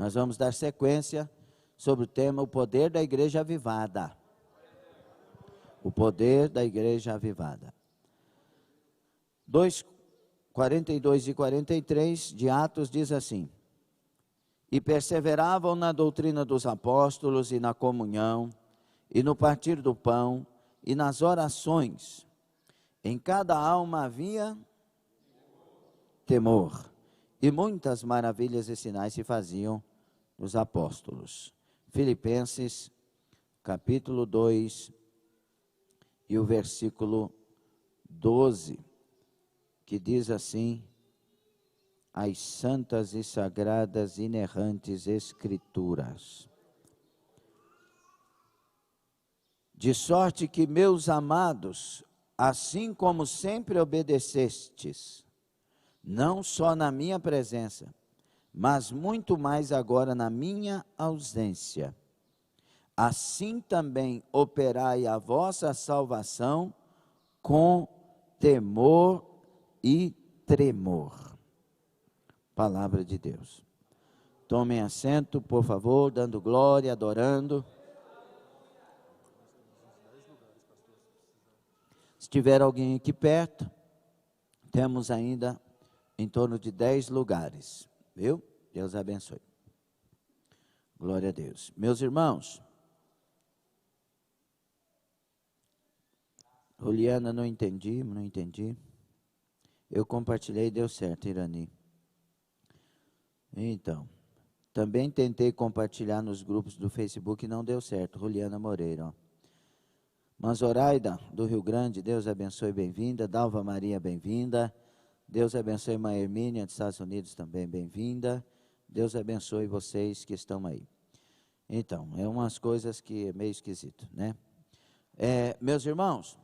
Nós vamos dar sequência sobre o tema o poder da igreja avivada. O poder da igreja avivada. 42 e 43 de Atos diz assim: E perseveravam na doutrina dos apóstolos e na comunhão, e no partir do pão, e nas orações. Em cada alma havia temor, e muitas maravilhas e sinais se faziam nos apóstolos. Filipenses, capítulo 2, e o versículo 12, que diz assim: as santas e sagradas inerrantes escrituras. De sorte que, meus amados, assim como sempre obedecestes, não só na minha presença, mas muito mais agora na minha ausência, assim também operai a vossa salvação com temor e tremor. Palavra de Deus. Tomem assento, por favor, dando glória, adorando. Se tiver alguém aqui perto, temos ainda em torno de 10 lugares, viu? Deus abençoe. Glória a Deus. Meus irmãos, Juliana, não entendi. Eu compartilhei, deu certo, Irani. Então, também tentei compartilhar nos grupos do Facebook e não deu certo. Juliana Moreira, ó. Manzoraida, do Rio Grande, Deus abençoe, bem-vinda. Dalva Maria, bem-vinda. Deus abençoe Maia Hermínia, dos Estados Unidos, também bem-vinda. Deus abençoe vocês que estão aí. Então, é umas coisas que é meio esquisito, né? Meus irmãos,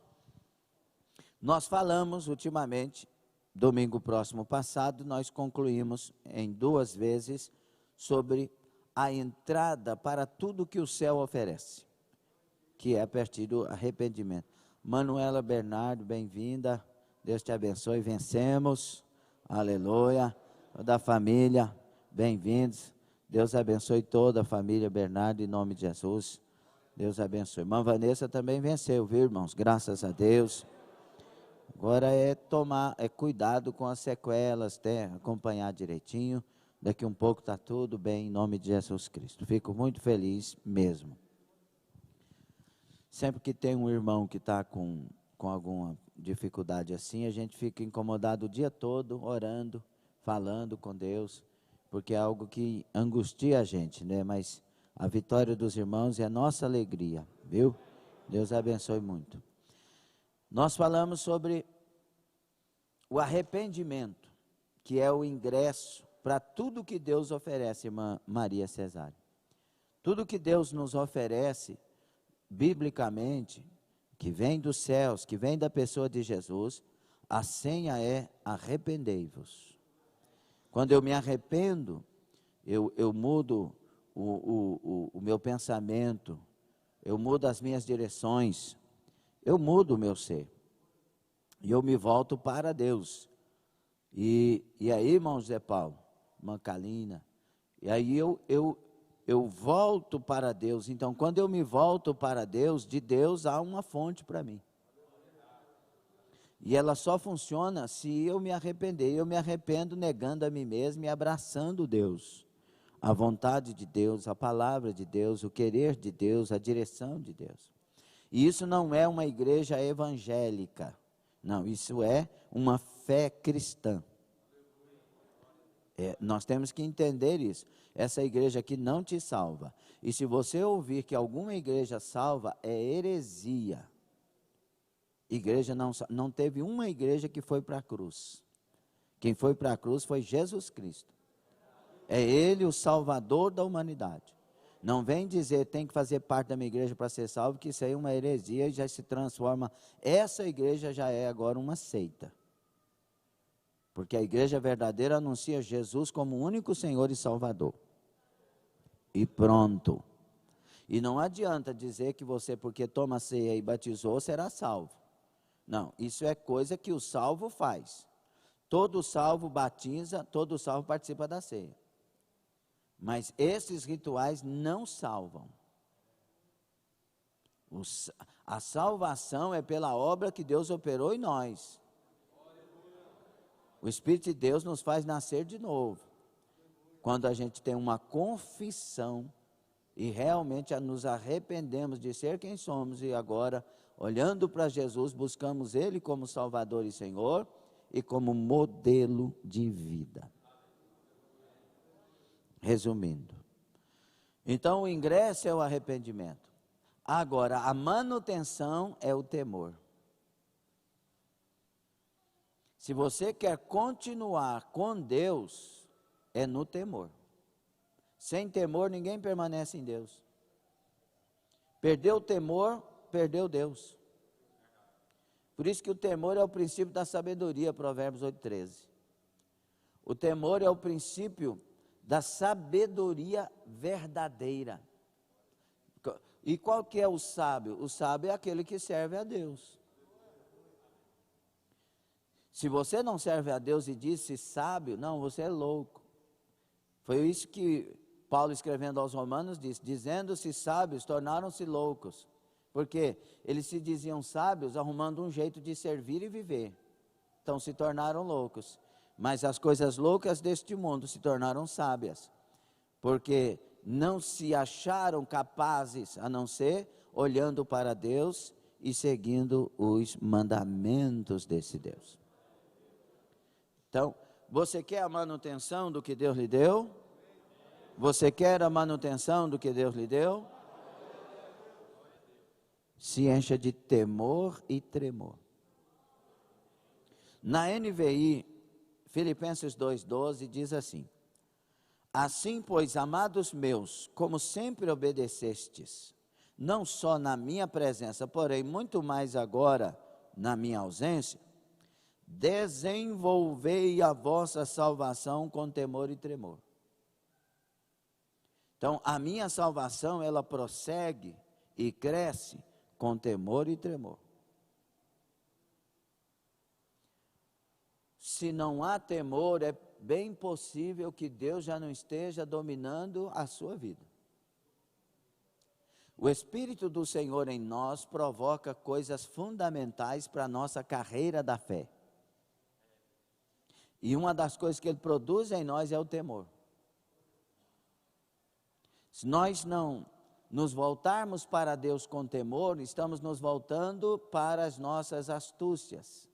nós falamos ultimamente, domingo próximo passado, nós concluímos em 2 vezes sobre a entrada para tudo que o céu oferece, que é a partir do arrependimento. Manuela Bernardo, bem-vinda, Deus te abençoe, vencemos, aleluia, toda a família, bem-vindos, Deus abençoe toda a família Bernardo, em nome de Jesus, Deus abençoe. Irmã Vanessa também venceu, viu, irmãos, graças a Deus. Agora é cuidado com as sequelas, acompanhar direitinho, daqui um pouco está tudo bem, em nome de Jesus Cristo. Fico muito feliz mesmo. Sempre que tem um irmão que está com alguma dificuldade assim, a gente fica incomodado o dia todo, orando, falando com Deus, porque é algo que angustia a gente, né? Mas a vitória dos irmãos é a nossa alegria, viu? Deus abençoe muito. Nós falamos sobre o arrependimento, que é o ingresso para tudo que Deus oferece, irmã Maria Cesária. Tudo que Deus nos oferece, biblicamente, que vem dos céus, que vem da pessoa de Jesus, a senha é arrependei-vos. Quando eu me arrependo, eu mudo o meu pensamento, eu mudo as minhas direções, eu mudo o meu ser. E eu me volto para Deus. E aí, irmão José Paulo, irmã Calina, e aí eu volto para Deus. Então, quando eu me volto para Deus, de Deus há uma fonte para mim. E ela só funciona se eu me arrepender. Eu me arrependo negando a mim mesmo e abraçando Deus. A vontade de Deus, a palavra de Deus, o querer de Deus, a direção de Deus. E isso não é uma igreja evangélica. Não, isso é uma fé cristã. Nós temos que entender isso. Essa igreja aqui não te salva. E se você ouvir que alguma igreja salva, é heresia. Igreja não teve uma igreja que foi para a cruz. Quem foi para a cruz foi Jesus Cristo. É Ele o Salvador da humanidade. Não vem dizer tem que fazer parte da minha igreja para ser salvo, que isso aí é uma heresia e já se transforma. Essa igreja já é agora uma seita. Porque a igreja verdadeira anuncia Jesus como o único Senhor e Salvador. E pronto. E não adianta dizer que você, porque toma ceia e batizou, será salvo. Não, isso é coisa que o salvo faz. Todo salvo batiza, todo salvo participa da ceia. Mas esses rituais não salvam. A salvação é pela obra que Deus operou em nós. O Espírito de Deus nos faz nascer de novo. Quando a gente tem uma confissão e realmente nos arrependemos de ser quem somos e agora, olhando para Jesus, buscamos Ele como Salvador e Senhor e como modelo de vida. Resumindo, então o ingresso é o arrependimento. Agora, a manutenção é o temor. Se você quer continuar com Deus, é no temor. Sem temor, ninguém permanece em Deus. Perdeu o temor, perdeu Deus. Por isso que o temor é o princípio da sabedoria, Provérbios 8,13. O temor é o princípio da sabedoria verdadeira. E qual que é o sábio? O sábio é aquele que serve a Deus. Se você não serve a Deus e disse sábio, não, você é louco. Foi isso que Paulo, escrevendo aos Romanos, disse: dizendo-se sábios, tornaram-se loucos. Porque eles se diziam sábios, arrumando um jeito de servir e viver. Então se tornaram loucos. Mas as coisas loucas deste mundo se tornaram sábias. Porque não se acharam capazes, a não ser olhando para Deus e seguindo os mandamentos desse Deus. Então, você quer a manutenção do que Deus lhe deu? Você quer a manutenção do que Deus lhe deu? Se encha de temor e tremor. Na NVI, Filipenses 2,12 diz assim: assim, pois, amados meus, como sempre obedecestes, não só na minha presença, porém muito mais agora na minha ausência, desenvolvei a vossa salvação com temor e tremor. Então, a minha salvação, ela prossegue e cresce com temor e tremor. Se não há temor, é bem possível que Deus já não esteja dominando a sua vida. O Espírito do Senhor em nós provoca coisas fundamentais para a nossa carreira da fé. E uma das coisas que Ele produz em nós é o temor. Se nós não nos voltarmos para Deus com temor, estamos nos voltando para as nossas astúcias.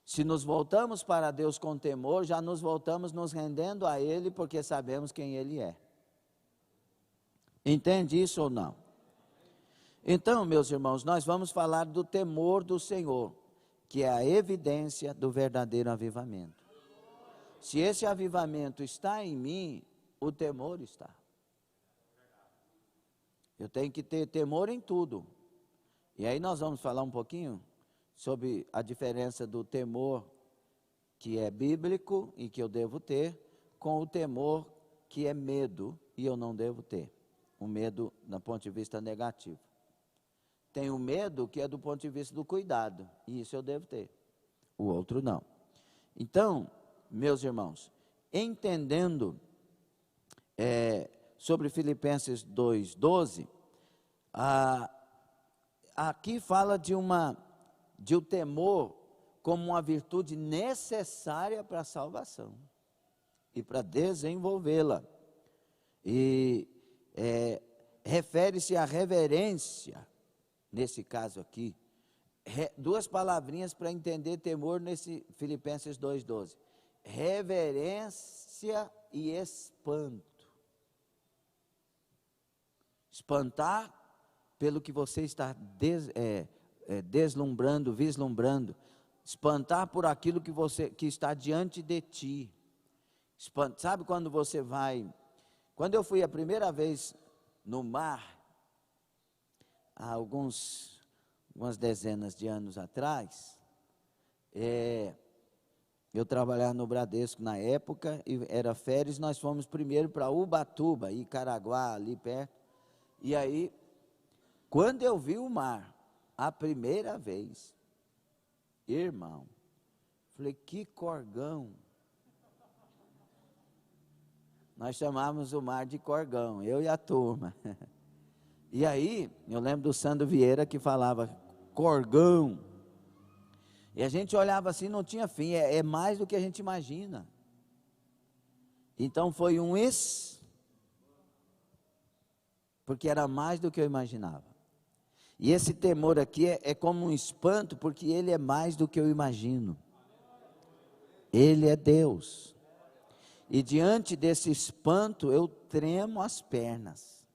Se nos voltamos para Deus com temor, já nos voltamos nos rendendo a Ele, porque sabemos quem Ele é. Entende isso ou não? Então, meus irmãos, nós vamos falar do temor do Senhor, que é a evidência do verdadeiro avivamento. Se esse avivamento está em mim, o temor está. Eu tenho que ter temor em tudo. E aí nós vamos falar um pouquinho sobre a diferença do temor que é bíblico e que eu devo ter, com o temor que é medo e eu não devo ter. O medo do ponto de vista negativo. Tem o medo que é do ponto de vista do cuidado, e isso eu devo ter. O outro não. Então, meus irmãos, entendendo sobre Filipenses 2,12, aqui fala de o temor como uma virtude necessária para a salvação e para desenvolvê-la. E refere-se à reverência, nesse caso aqui. Duas palavrinhas para entender temor nesse Filipenses 2,12. Reverência e espanto. Espantar pelo que você está deslumbrando, vislumbrando. Espantar por aquilo que está diante de ti. Sabe quando você vai... Quando eu fui a primeira vez no mar, há umas dezenas de anos atrás, eu trabalhava no Bradesco na época, e era férias, nós fomos primeiro para Ubatuba, Icaraguá, ali perto. E aí, quando eu vi o mar, a primeira vez, irmão, falei, que corgão. Nós chamávamos o mar de Corgão, eu e a turma. E aí, eu lembro do Sandro Vieira que falava Corgão. E a gente olhava assim, não tinha fim, é mais do que a gente imagina. Então foi porque era mais do que eu imaginava. E esse temor aqui é como um espanto, porque ele é mais do que eu imagino. Ele é Deus. E diante desse espanto, eu tremo as pernas,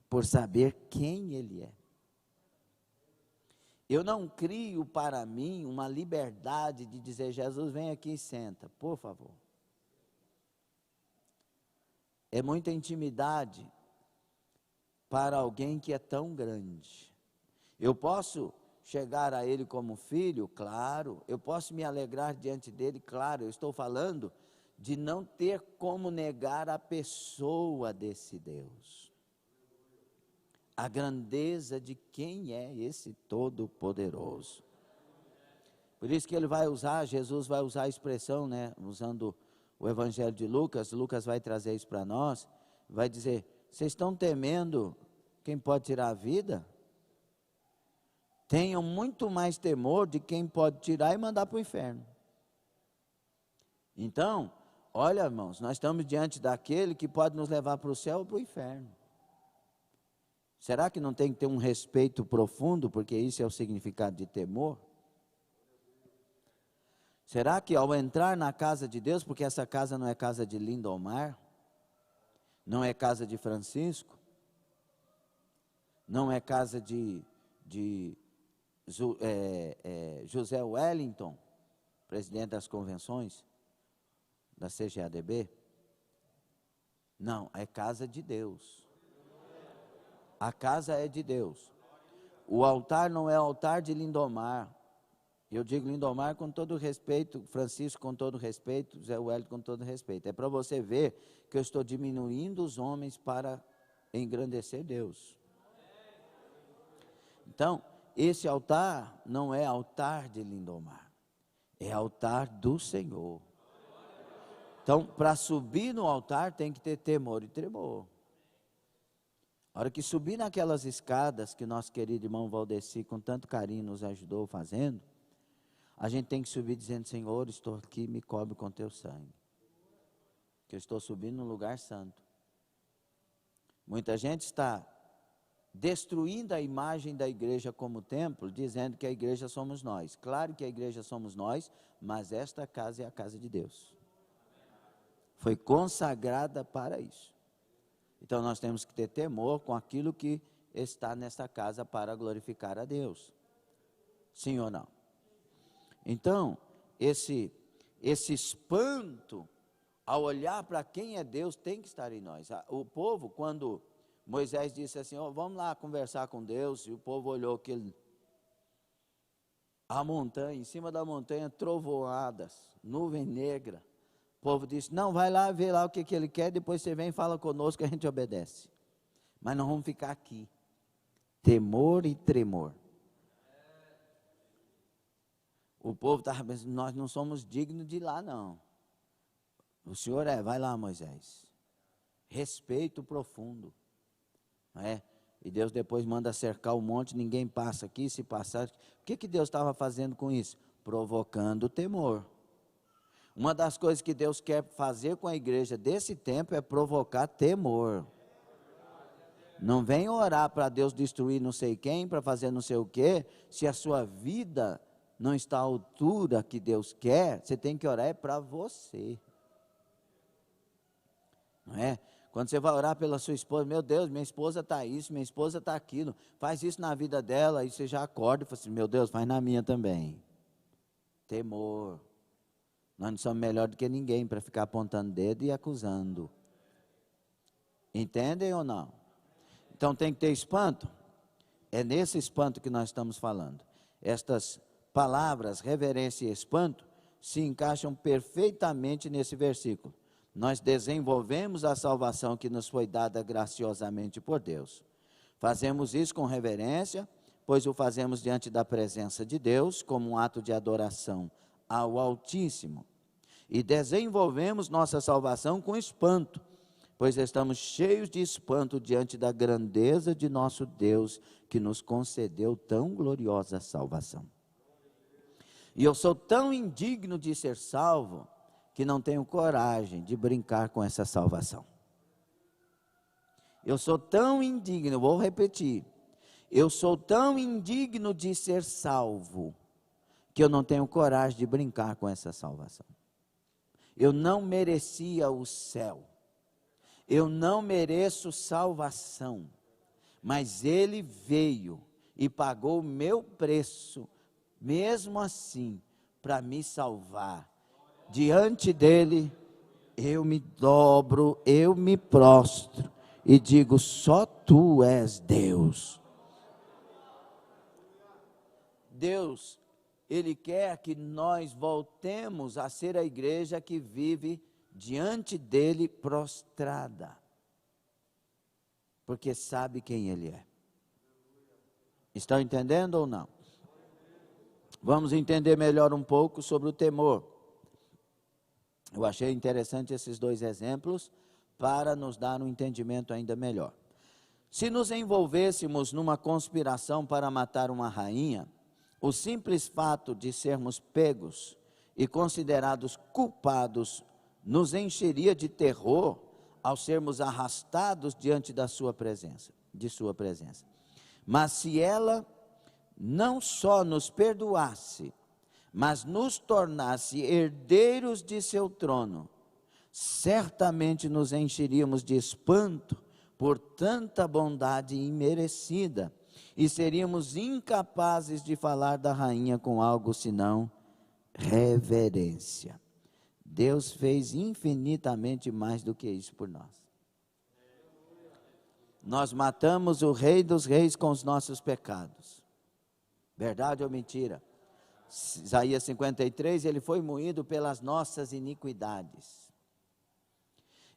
por saber quem Ele é. Eu não crio para mim uma liberdade de dizer, Jesus, vem aqui e senta, por favor. É muita intimidade para alguém que é tão grande. Eu posso chegar a Ele como filho, claro. Eu posso me alegrar diante dEle, claro. Eu estou falando de não ter como negar a pessoa desse Deus. A grandeza de quem é esse Todo-Poderoso. Por isso que ele vai usar, Jesus vai usar a expressão, né, usando o Evangelho de Lucas, Lucas vai trazer isso para nós, vai dizer, vocês estão temendo quem pode tirar a vida? Tenham muito mais temor de quem pode tirar e mandar para o inferno. Então, olha, irmãos, nós estamos diante daquele que pode nos levar para o céu ou para o inferno. Será que não tem que ter um respeito profundo, porque isso é o significado de temor? Será que ao entrar na casa de Deus, porque essa casa não é casa de Lindomar, não é casa de Francisco, não é casa de José Wellington, presidente das convenções da CGADB, não, é casa de Deus. A casa é de Deus. O altar não é altar de Lindomar. Eu digo Lindomar com todo respeito, Francisco com todo respeito, Zé Wellington com todo respeito. É para você ver que eu estou diminuindo os homens para engrandecer Deus. Então, esse altar não é altar de Lindomar, é altar do Senhor. Então, para subir no altar tem que ter temor e tremor. A hora que subir naquelas escadas que nosso querido irmão Valdeci com tanto carinho nos ajudou fazendo, a gente tem que subir dizendo, Senhor, estou aqui, me cobre com teu sangue, que eu estou subindo num lugar santo. Muita gente está destruindo a imagem da igreja como templo, dizendo que a igreja somos nós. Claro que a igreja somos nós, mas esta casa é a casa de Deus. Foi consagrada para isso. Então nós temos que ter temor com aquilo que está nesta casa para glorificar a Deus. Sim ou não? Então, esse espanto, ao olhar para quem é Deus, tem que estar em nós. O povo, quando Moisés disse assim, vamos lá conversar com Deus, e o povo olhou a montanha, em cima da montanha, trovoadas, nuvem negra. O povo disse, não, vai lá, vê lá o que ele quer, depois você vem e fala conosco, a gente obedece. Mas nós vamos ficar aqui. Temor e tremor. O povo estava pensando, nós não somos dignos de ir lá, não. O Senhor vai lá, Moisés. Respeito profundo. Não é? E Deus depois manda cercar o monte, ninguém passa aqui, se passar. O que Deus estava fazendo com isso? Provocando temor. Uma das coisas que Deus quer fazer com a igreja desse tempo é provocar temor. Não vem orar para Deus destruir não sei quem, para fazer não sei o quê, se a sua vida não está à altura que Deus quer, você tem que orar para você. Não é? Quando você vai orar pela sua esposa, meu Deus, minha esposa está isso, minha esposa está aquilo, faz isso na vida dela, aí você já acorda e fala assim, meu Deus, faz na minha também. Temor. Nós não somos melhor do que ninguém para ficar apontando dedo e acusando. Entendem ou não? Então tem que ter espanto. É nesse espanto que nós estamos falando. Estas palavras, reverência e espanto, se encaixam perfeitamente nesse versículo. Nós desenvolvemos a salvação que nos foi dada graciosamente por Deus. Fazemos isso com reverência, pois o fazemos diante da presença de Deus, como um ato de adoração ao Altíssimo. E desenvolvemos nossa salvação com espanto, pois estamos cheios de espanto diante da grandeza de nosso Deus, que nos concedeu tão gloriosa salvação. E eu sou tão indigno de ser salvo, que não tenho coragem de brincar com essa salvação. Eu sou tão indigno, vou repetir, eu sou tão indigno de ser salvo, que eu não tenho coragem de brincar com essa salvação. Eu não merecia o céu, eu não mereço salvação, mas Ele veio e pagou o meu preço, mesmo assim, para me salvar. Diante dEle, eu me dobro, eu me prostro e digo: só Tu és Deus. Deus, Ele quer que nós voltemos a ser a igreja que vive diante dEle prostrada, porque sabe quem Ele é. Estão entendendo ou não? Vamos entender melhor um pouco sobre o temor. Eu achei interessante esses dois exemplos para nos dar um entendimento ainda melhor. Se nos envolvêssemos numa conspiração para matar uma rainha, o simples fato de sermos pegos e considerados culpados nos encheria de terror ao sermos arrastados diante da sua presença, Mas se ela não só nos perdoasse, mas nos tornasse herdeiros de seu trono, certamente nos encheríamos de espanto por tanta bondade imerecida, e seríamos incapazes de falar da rainha com algo senão reverência. Deus fez infinitamente mais do que isso por nós. Nós matamos o Rei dos Reis com os nossos pecados. Verdade ou mentira? Isaías 53, ele foi moído pelas nossas iniquidades.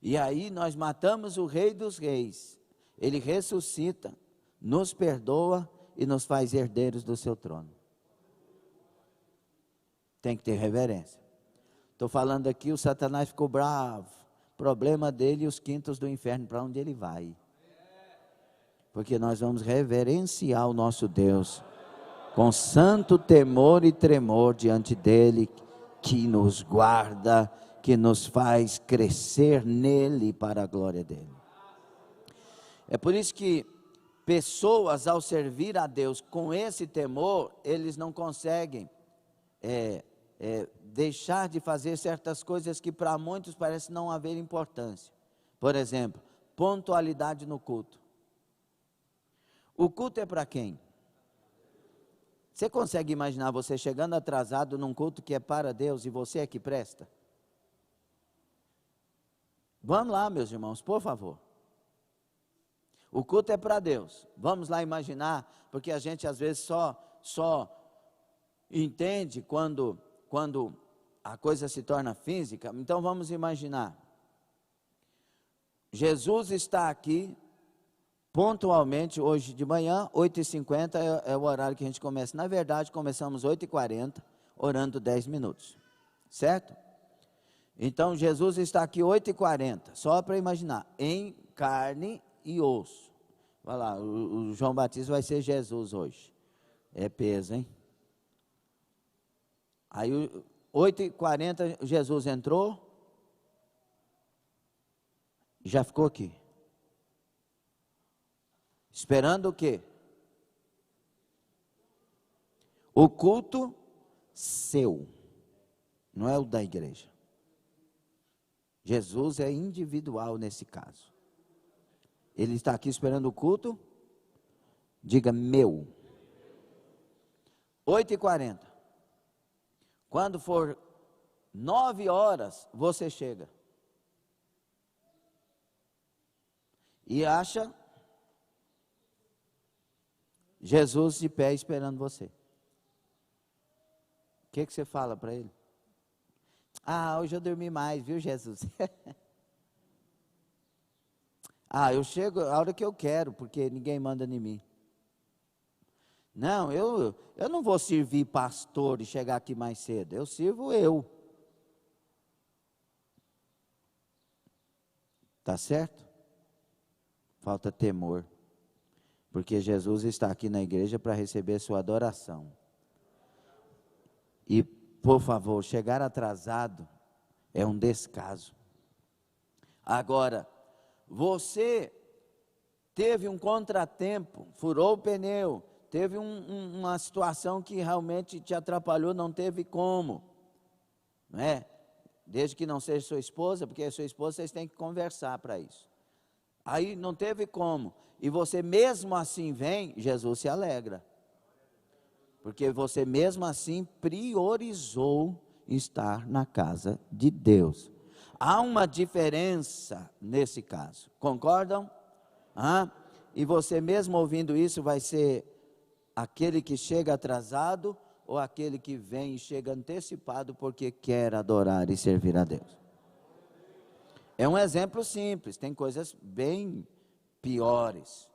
E aí nós matamos o Rei dos Reis. Ele ressuscita, nos perdoa e nos faz herdeiros do seu trono. Tem que ter reverência. Estou falando aqui, o Satanás ficou bravo. Problema dele e os quintos do inferno, para onde ele vai. Porque nós vamos reverenciar o nosso Deus com santo temor e tremor diante dele, que nos guarda, que nos faz crescer nele para a glória dele. É por isso que pessoas, ao servir a Deus com esse temor, eles não conseguem deixar de fazer certas coisas que para muitos parece não haver importância. Por exemplo, pontualidade no culto. O culto é para quem? Você consegue imaginar você chegando atrasado num culto que é para Deus e você é que presta? Vamos lá, meus irmãos, por favor. O culto é para Deus. Vamos lá imaginar, porque a gente às vezes só entende quando a coisa se torna física. Então vamos imaginar. Jesus está aqui pontualmente hoje de manhã, 8h50 é o horário que a gente começa. Na verdade, começamos 8h40, orando 10 minutos. Certo? Então, Jesus está aqui 8h40, só para imaginar, em carne e osso. Vai lá, o João Batista vai ser Jesus hoje. É peso, hein? Aí, 8h40, Jesus entrou, já ficou aqui. Esperando o quê? O culto seu, não é o da igreja. Jesus é individual nesse caso. Ele está aqui esperando o culto, diga meu. 8h40. Quando for 9 horas, você chega. E acha Jesus de pé esperando você. O que você fala para ele? Ah, hoje eu dormi mais, viu, Jesus? Ah, eu chego a hora que eu quero, porque ninguém manda em mim. Não, eu não vou servir pastor e chegar aqui mais cedo, eu sirvo eu. Tá certo? Falta temor. Porque Jesus está aqui na igreja para receber sua adoração. E, por favor, chegar atrasado é um descaso. Agora, você teve um contratempo, furou o pneu, teve uma situação que realmente te atrapalhou, não teve como, não é? Desde que não seja sua esposa, porque é sua esposa, vocês têm que conversar para isso. Aí não teve como, e você mesmo assim vem, Jesus se alegra. Porque você mesmo assim priorizou estar na casa de Deus. Há uma diferença nesse caso, concordam? E você mesmo ouvindo isso vai ser aquele que chega atrasado ou aquele que vem e chega antecipado porque quer adorar e servir a Deus? É um exemplo simples, tem coisas bem piores,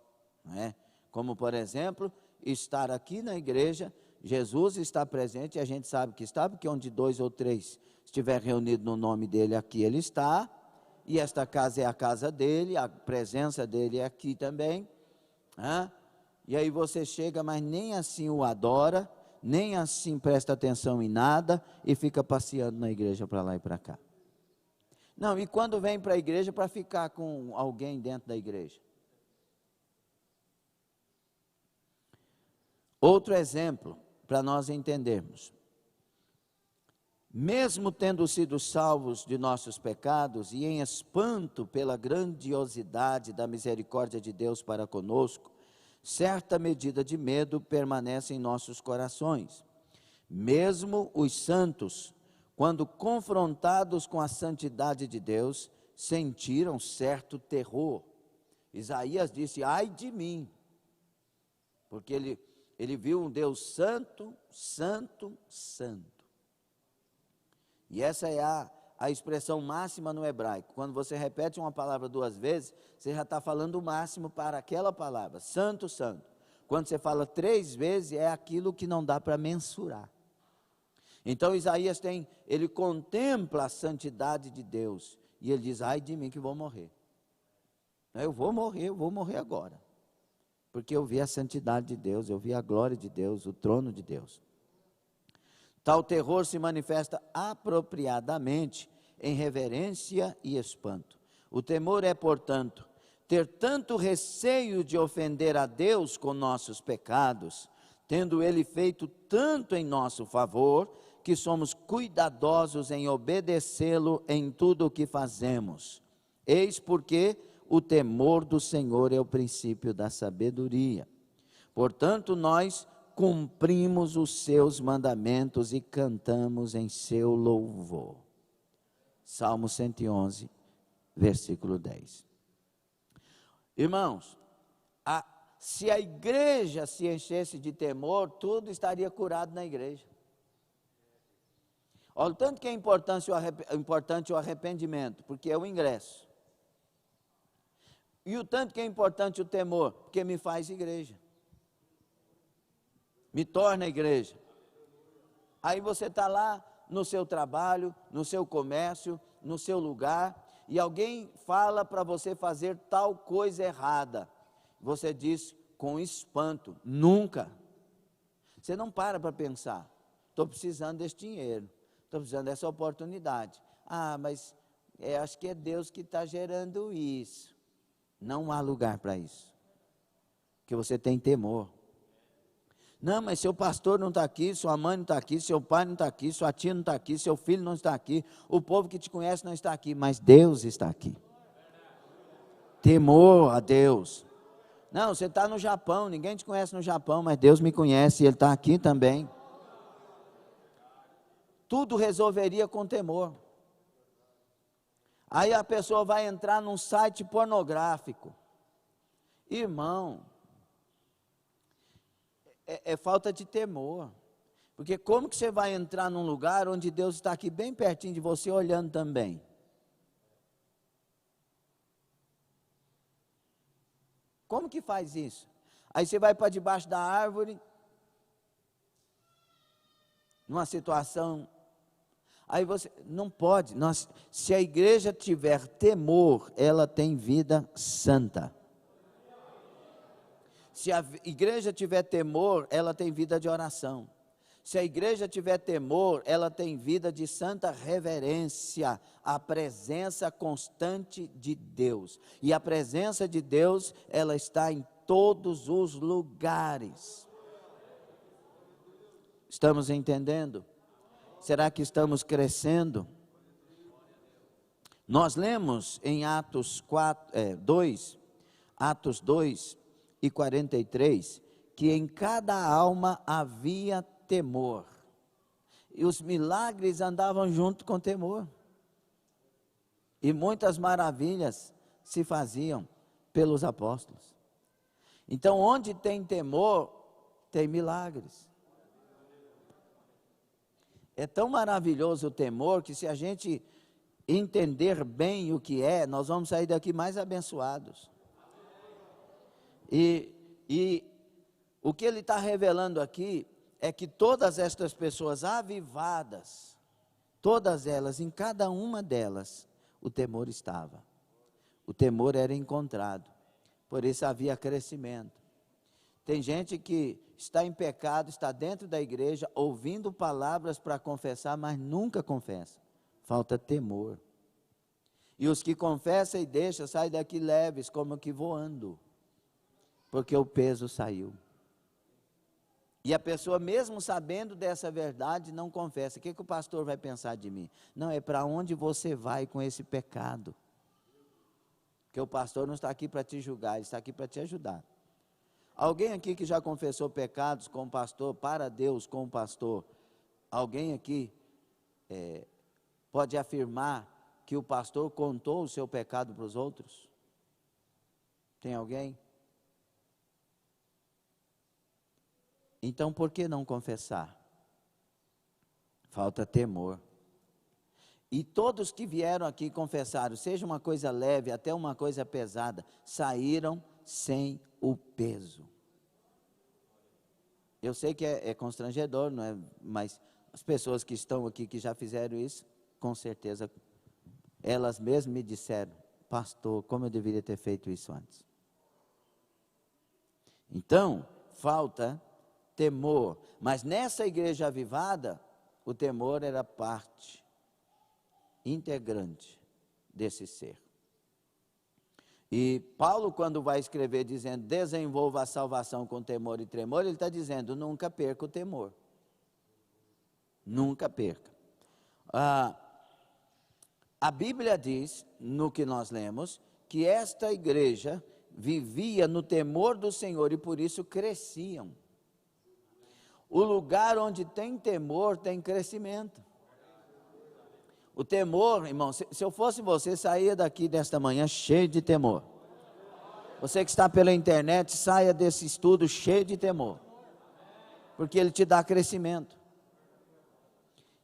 não é? Como por exemplo, estar aqui na igreja, Jesus está presente e a gente sabe que está, porque onde 2 ou 3 estiver reunido no nome dele, aqui ele está. E esta casa é a casa dele, a presença dele é aqui também. E aí você chega, mas nem assim o adora, nem assim presta atenção em nada e fica passeando na igreja para lá e para cá. Não, e quando vem para a igreja para ficar com alguém dentro da igreja? Outro exemplo, para nós entendermos. Mesmo tendo sido salvos de nossos pecados e em espanto pela grandiosidade da misericórdia de Deus para conosco, certa medida de medo permanece em nossos corações. Mesmo os santos, quando confrontados com a santidade de Deus, sentiram certo terror. Isaías disse: ai de mim, porque ele viu um Deus santo, santo, santo. E essa é a expressão máxima no hebraico. Quando você repete uma palavra 2 vezes, você já está falando o máximo para aquela palavra, santo, santo. Quando você fala 3 vezes, é aquilo que não dá para mensurar. Então Isaías ele contempla a santidade de Deus, e ele diz: ai de mim que vou morrer. Eu vou morrer agora. Porque eu vi a santidade de Deus, eu vi a glória de Deus, o trono de Deus. Tal terror se manifesta apropriadamente em reverência e espanto. O temor é, portanto, ter tanto receio de ofender a Deus com nossos pecados, tendo Ele feito tanto em nosso favor, que somos cuidadosos em obedecê-lo em tudo o que fazemos. Eis porque o temor do Senhor é o princípio da sabedoria. Portanto, nós cumprimos os seus mandamentos e cantamos em seu louvor. Salmo 111, versículo 10. Irmãos, se a igreja se enchesse de temor, tudo estaria curado na igreja. Olha o tanto que é importante o arrependimento, porque é o ingresso. E o tanto que é importante o temor, porque me faz igreja. Me torna igreja. Aí você está lá no seu trabalho, no seu comércio, no seu lugar, e alguém fala para você fazer tal coisa errada. Você diz com espanto: nunca. Você não para pensar: estou precisando desse dinheiro, estou precisando dessa oportunidade. Mas acho que é Deus que está gerando isso. Não há lugar para isso, porque você tem temor. Não, mas seu pastor não está aqui, sua mãe não está aqui, seu pai não está aqui, sua tia não está aqui, seu filho não está aqui, o povo que te conhece não está aqui, mas Deus está aqui. Temor a Deus. Não, você está no Japão, ninguém te conhece no Japão, mas Deus me conhece e Ele está aqui também. Tudo resolveria com temor. Aí a pessoa vai entrar num site pornográfico. Irmão, é falta de temor. Porque como que você vai entrar num lugar onde Deus está aqui bem pertinho de você, olhando também? Como que faz isso? Aí você vai para debaixo da árvore, numa situação. Aí você não pode, se a igreja tiver temor, ela tem vida santa. Se a igreja tiver temor, ela tem vida de oração. Se a igreja tiver temor, ela tem vida de santa reverência, a presença constante de Deus. E a presença de Deus, ela está em todos os lugares. Estamos entendendo? Será que estamos crescendo? Nós lemos em Atos 2 e 43, que em cada alma havia temor. E os milagres andavam junto com temor. E muitas maravilhas se faziam pelos apóstolos. Então, onde tem temor, tem milagres. É tão maravilhoso o temor que, se a gente entender bem o que é, nós vamos sair daqui mais abençoados. E o que ele está revelando aqui é que todas estas pessoas avivadas, todas elas, em cada uma delas, o temor estava. O temor era encontrado. Por isso havia crescimento. Tem gente que está em pecado, está dentro da igreja, ouvindo palavras para confessar, mas nunca confessa. Falta temor. E os que confessam e deixam, saem daqui leves, como que voando. Porque o peso saiu. E a pessoa, mesmo sabendo dessa verdade, não confessa. O que o pastor vai pensar de mim? Não, é para onde você vai com esse pecado. Porque o pastor não está aqui para te julgar, ele está aqui para te ajudar. Alguém aqui que já confessou pecados com o pastor, para Deus com o pastor, alguém aqui pode afirmar que o pastor contou o seu pecado para os outros? Tem alguém? Então, por que não confessar? Falta temor. E todos que vieram aqui confessaram, seja uma coisa leve, até uma coisa pesada, saíram sem o peso. Eu sei que é constrangedor, não é? Mas as pessoas que estão aqui, que já fizeram isso, com certeza, elas mesmas me disseram, pastor, como eu deveria ter feito isso antes. Então, falta temor. Mas nessa igreja avivada, o temor era parte integrante desse ser. E Paulo, quando vai escrever dizendo, desenvolva a salvação com temor e tremor, ele está dizendo, nunca perca o temor. Nunca perca. A Bíblia diz, no que nós lemos, que esta igreja vivia no temor do Senhor e por isso cresciam. O lugar onde tem temor, tem crescimento. O temor, irmão, se eu fosse você, saía daqui desta manhã cheio de temor. Você que está pela internet, saia desse estudo cheio de temor. Porque ele te dá crescimento.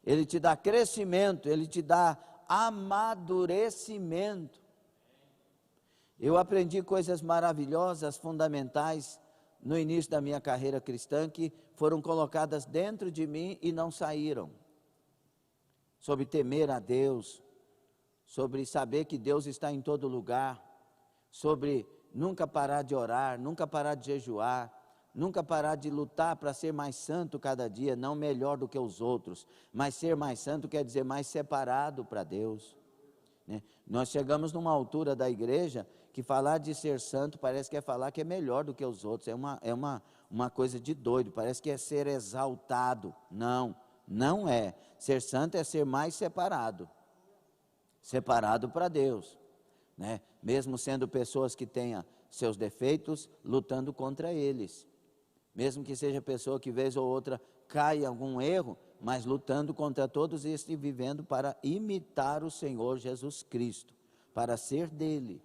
Ele te dá crescimento, ele te dá amadurecimento. Eu aprendi coisas maravilhosas, fundamentais, no início da minha carreira cristã, que foram colocadas dentro de mim e não saíram. Sobre temer a Deus, sobre saber que Deus está em todo lugar, sobre nunca parar de orar, nunca parar de jejuar, nunca parar de lutar para ser mais santo cada dia, não melhor do que os outros, mas ser mais santo quer dizer mais separado para Deus, né? Nós chegamos numa altura da igreja que falar de ser santo parece que é falar que é melhor do que os outros, é uma coisa de doido, parece que é ser exaltado. Não é. Ser santo é ser mais separado para Deus, né? Mesmo sendo pessoas que tenham seus defeitos, lutando contra eles, mesmo que seja pessoa que vez ou outra cai em algum erro, mas lutando contra todos esses e vivendo para imitar o Senhor Jesus Cristo, para ser dele.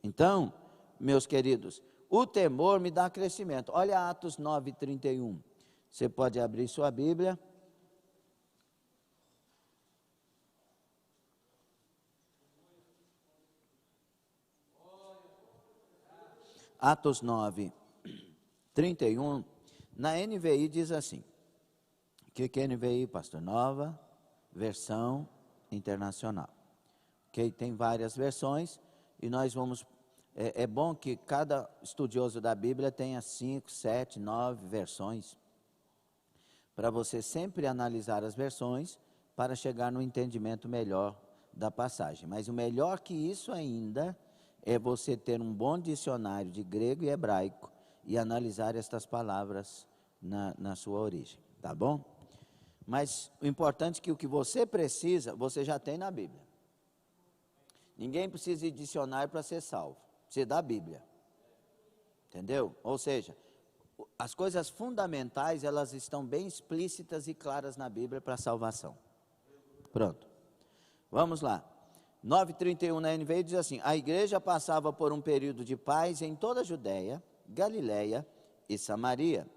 Então, meus queridos, o temor me dá crescimento. Olha Atos 9:31. Você pode abrir sua Bíblia. Atos 9:31, na NVI diz assim. O que é NVI, pastor? Nova Versão Internacional. Ok? Tem várias versões e nós vamos... É bom que cada estudioso da Bíblia tenha 5, 7, 9 versões, para você sempre analisar as versões para chegar no entendimento melhor da passagem. Mas o melhor que isso ainda é você ter um bom dicionário de grego e hebraico e analisar estas palavras na sua origem, tá bom? Mas o importante é que o que você precisa, você já tem na Bíblia. Ninguém precisa de dicionário para ser salvo, precisa da Bíblia, entendeu? Ou seja, as coisas fundamentais, elas estão bem explícitas e claras na Bíblia para a salvação. Pronto, vamos lá. 9:31 na NVI diz assim: a igreja passava por um período de paz em toda a Judéia, Galiléia e Samaria.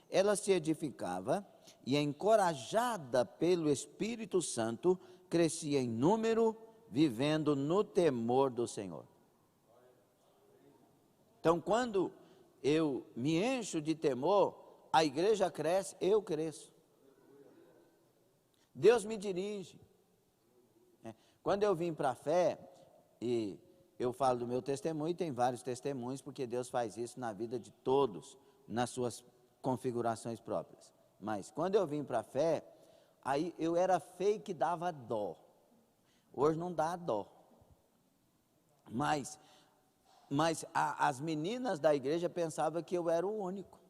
Ela se edificava e, encorajada pelo Espírito Santo, crescia em número, vivendo no temor do Senhor. Então, quando eu me encho de temor, a igreja cresce, eu cresço. Deus me dirige. Quando eu vim para a fé, e eu falo do meu testemunho, e tem vários testemunhos, porque Deus faz isso na vida de todos, nas suas configurações próprias. Mas quando eu vim para a fé, aí eu era feio que dava dó. Hoje não dá dó. Mas as meninas da igreja pensavam que eu era o único.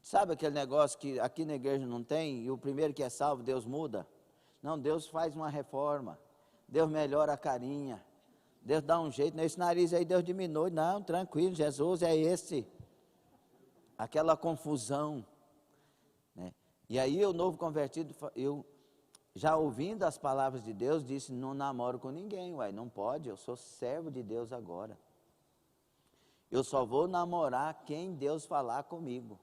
Sabe aquele negócio que aqui na igreja não tem, e o primeiro que é salvo, Deus muda? Não, Deus faz uma reforma, Deus melhora a carinha, Deus dá um jeito, nesse nariz aí Deus diminui. Não, tranquilo, Jesus é esse. Aquela confusão, né? E aí o novo convertido, eu já ouvindo as palavras de Deus, disse: não namoro com ninguém. Uai, não pode, eu sou servo de Deus agora. Eu só vou namorar quem Deus falar comigo.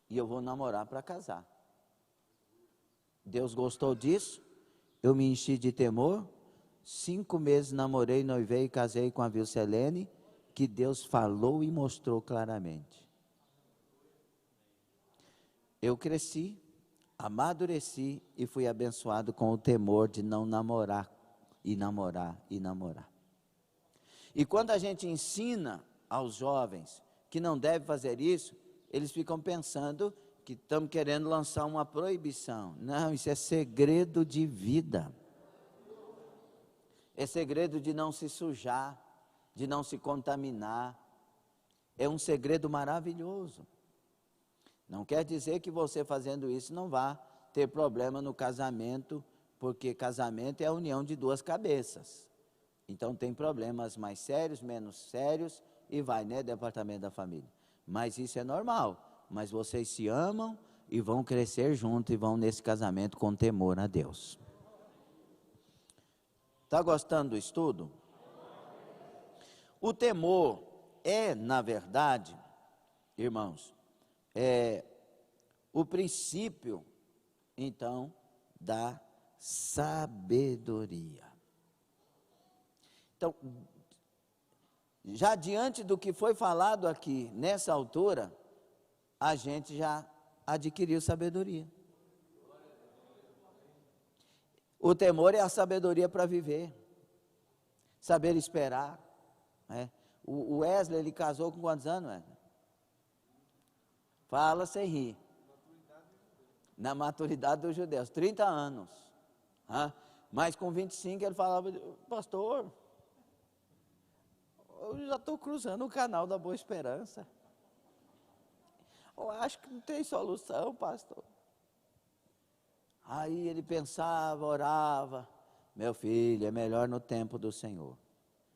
E eu vou namorar para casar. Deus gostou disso, eu me enchi de temor, 5 meses namorei, noivei e casei com a Vilcelene, que Deus falou e mostrou claramente. Eu cresci, amadureci e fui abençoado com o temor de não namorar, e namorar, e namorar. E quando a gente ensina aos jovens que não deve fazer isso, eles ficam pensando que estamos querendo lançar uma proibição. Não, isso é segredo de vida. É segredo de não se sujar, de não se contaminar. É um segredo maravilhoso. Não quer dizer que você fazendo isso não vá ter problema no casamento, porque casamento é a união de 2 cabeças. Então tem problemas mais sérios, menos sérios, e vai, né, departamento da família. Mas isso é normal. Mas vocês se amam e vão crescer juntos e vão nesse casamento com temor a Deus. Está gostando do estudo? O temor é, na verdade, irmãos, o princípio, então, da sabedoria. Então, já diante do que foi falado aqui, nessa altura, a gente já adquiriu sabedoria. O temor é a sabedoria para viver, saber esperar, né? O Wesley, ele casou com quantos anos, Wesley? Fala sem rir. Na maturidade dos judeus, 30 anos. Mas com 25 ele falava: pastor, eu já estou cruzando o canal da Boa Esperança. Eu acho que não tem solução, pastor. Aí ele pensava, orava: meu filho, é melhor no tempo do Senhor.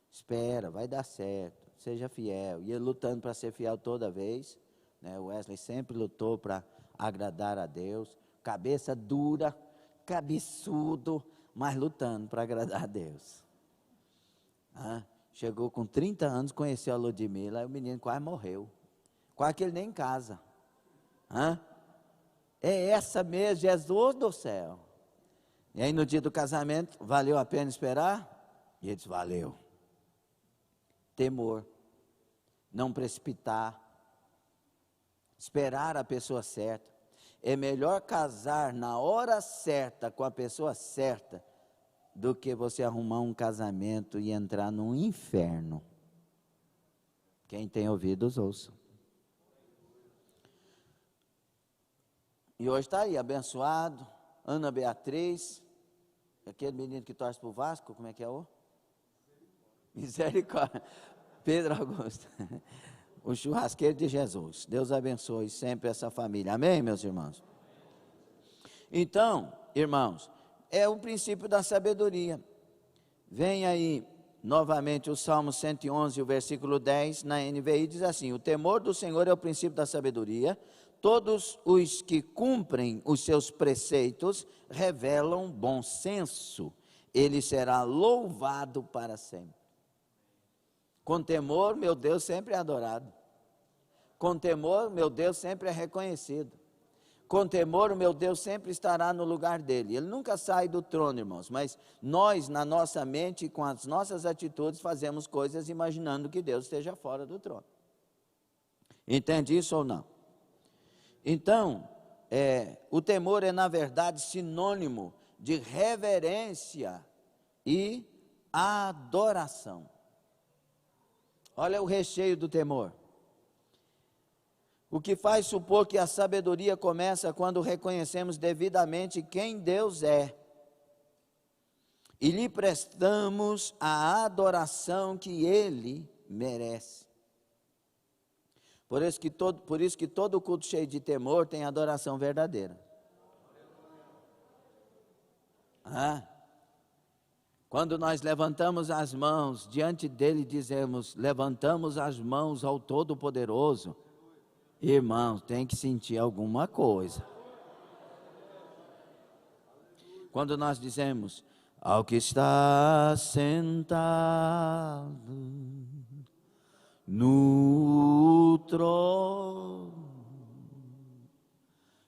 Espera, vai dar certo, seja fiel. Ia lutando para ser fiel toda vez, né? O Wesley sempre lutou para agradar a Deus. Cabeça dura, cabeçudo, mas lutando para agradar a Deus. Chegou com 30 anos, conheceu a Ludmila, aí o menino quase morreu. Quase que ele nem casa. É essa mesmo, Jesus do céu. E aí no dia do casamento, valeu a pena esperar? E ele disse: valeu. Temor, não precipitar, esperar a pessoa certa. É melhor casar na hora certa, com a pessoa certa, do que você arrumar um casamento e entrar num inferno. Quem tem ouvidos, ouça. E hoje está aí, abençoado, Ana Beatriz, aquele menino que torce para o Vasco, como é que é o? Misericórdia. Pedro Augusto, o churrasqueiro de Jesus. Deus abençoe sempre essa família. Amém, meus irmãos? Então, irmãos, é o princípio da sabedoria. Vem aí novamente o Salmo 111, o versículo 10, na NVI diz assim: o temor do Senhor é o princípio da sabedoria. Todos os que cumprem os seus preceitos revelam bom senso. Ele será louvado para sempre. Com temor, meu Deus sempre é adorado. Com temor, meu Deus sempre é reconhecido. Com temor, o meu Deus sempre estará no lugar dele. Ele nunca sai do trono, irmãos, mas nós, na nossa mente, com as nossas atitudes, fazemos coisas imaginando que Deus esteja fora do trono. Entende isso ou não? Então, o temor é, na verdade, sinônimo de reverência e adoração. Olha o recheio do temor. O que faz supor que a sabedoria começa quando reconhecemos devidamente quem Deus é e lhe prestamos a adoração que Ele merece. Por isso que todo culto cheio de temor tem adoração verdadeira. Quando nós levantamos as mãos diante dele, dizemos: levantamos as mãos ao Todo-Poderoso. Irmãos, tem que sentir alguma coisa. Quando nós dizemos: ao que está sentado no trono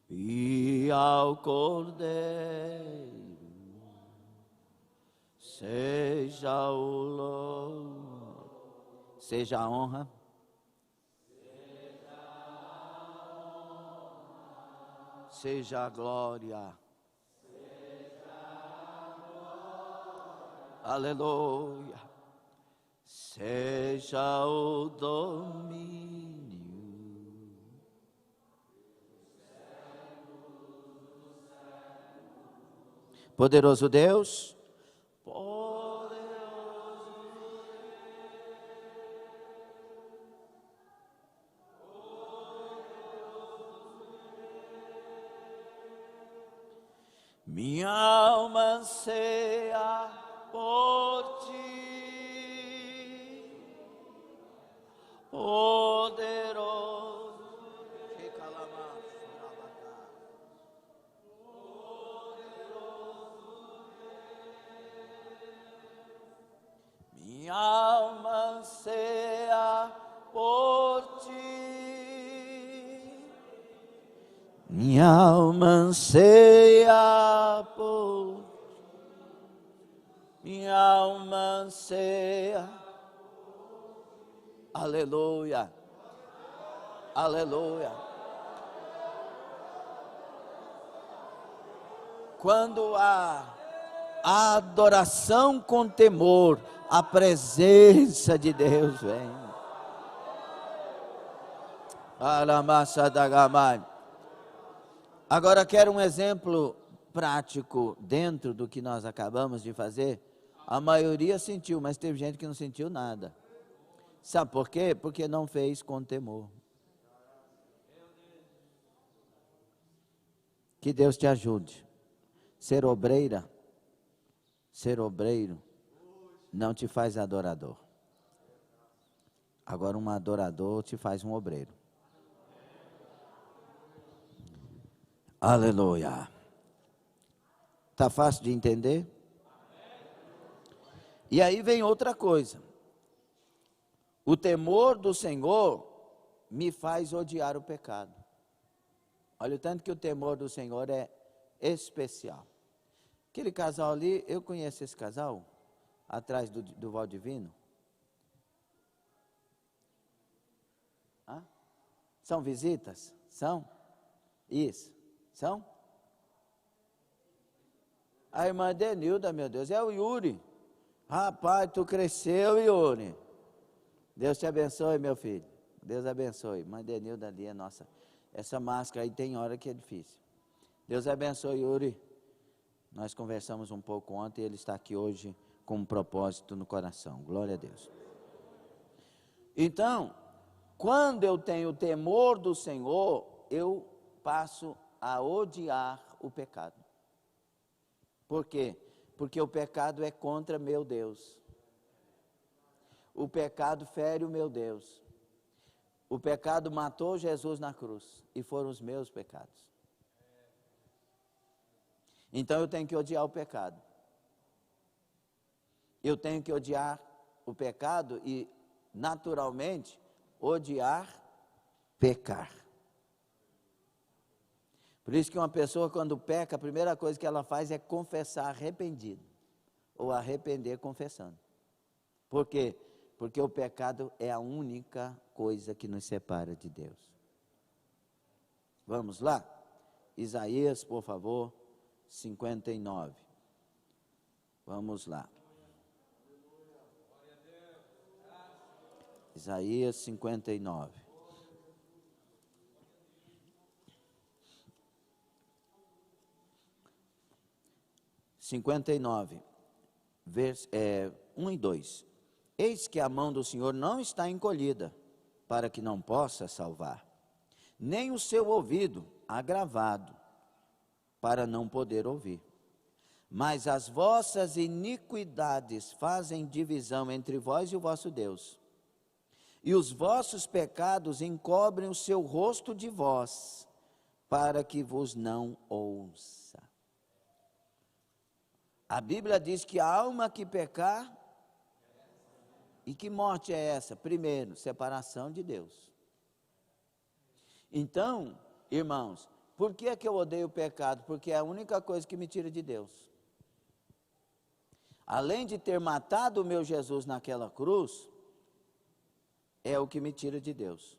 e ao Cordeiro seja o louvor, seja a honra, seja a glória, aleluia, seja o domínio, poderoso Deus, minha alma anseia por ti, poderoso, minha alma anseia por ti, minha alma anseia por ti, minha alma anseia, aleluia, aleluia. Quando a adoração com temor, a presença de Deus vem. Agora quero um exemplo prático dentro do que nós acabamos de fazer. A maioria sentiu, mas teve gente que não sentiu nada. Sabe por quê? Porque não fez com temor. Que Deus te ajude. Ser obreira, ser obreiro, não te faz adorador. Agora um adorador te faz um obreiro. Aleluia. Está fácil de entender? E aí vem outra coisa. O temor do Senhor me faz odiar o pecado. Olha o tanto que o temor do Senhor é especial. Aquele casal ali, eu conheço esse casal, atrás do Valdivino. São visitas? São? Isso. São? A irmã Denilda, meu Deus, é o Yuri. Rapaz, tu cresceu, Yuri. Deus te abençoe, meu filho. Deus abençoe. Mãe Denilda ali é nossa. Essa máscara aí tem hora que é difícil. Deus abençoe, Yuri. Nós conversamos um pouco ontem e ele está aqui hoje com um propósito no coração. Glória a Deus. Então, quando eu tenho temor do Senhor, eu passo a odiar o pecado. Por quê? Porque o pecado é contra meu Deus. O pecado fere o meu Deus. O pecado matou Jesus na cruz e foram os meus pecados. Então eu tenho que odiar o pecado. Eu tenho que odiar o pecado e, naturalmente, odiar pecar. Por isso que uma pessoa quando peca, a primeira coisa que ela faz é confessar arrependido. Ou arrepender confessando. Por quê? Porque o pecado é a única coisa que nos separa de Deus. Vamos lá? Isaías, por favor, 59. Vamos lá. Isaías 59. Vers, 1 e 2. Eis que a mão do Senhor não está encolhida, para que não possa salvar, nem o seu ouvido agravado, para não poder ouvir. Mas as vossas iniquidades fazem divisão entre vós e o vosso Deus, e os vossos pecados encobrem o seu rosto de vós, para que vos não ouça. A Bíblia diz que a alma que pecar, e que morte é essa? Primeiro, separação de Deus. Então, irmãos, por que é que eu odeio o pecado? Porque é a única coisa que me tira de Deus. Além de ter matado o meu Jesus naquela cruz, é o que me tira de Deus.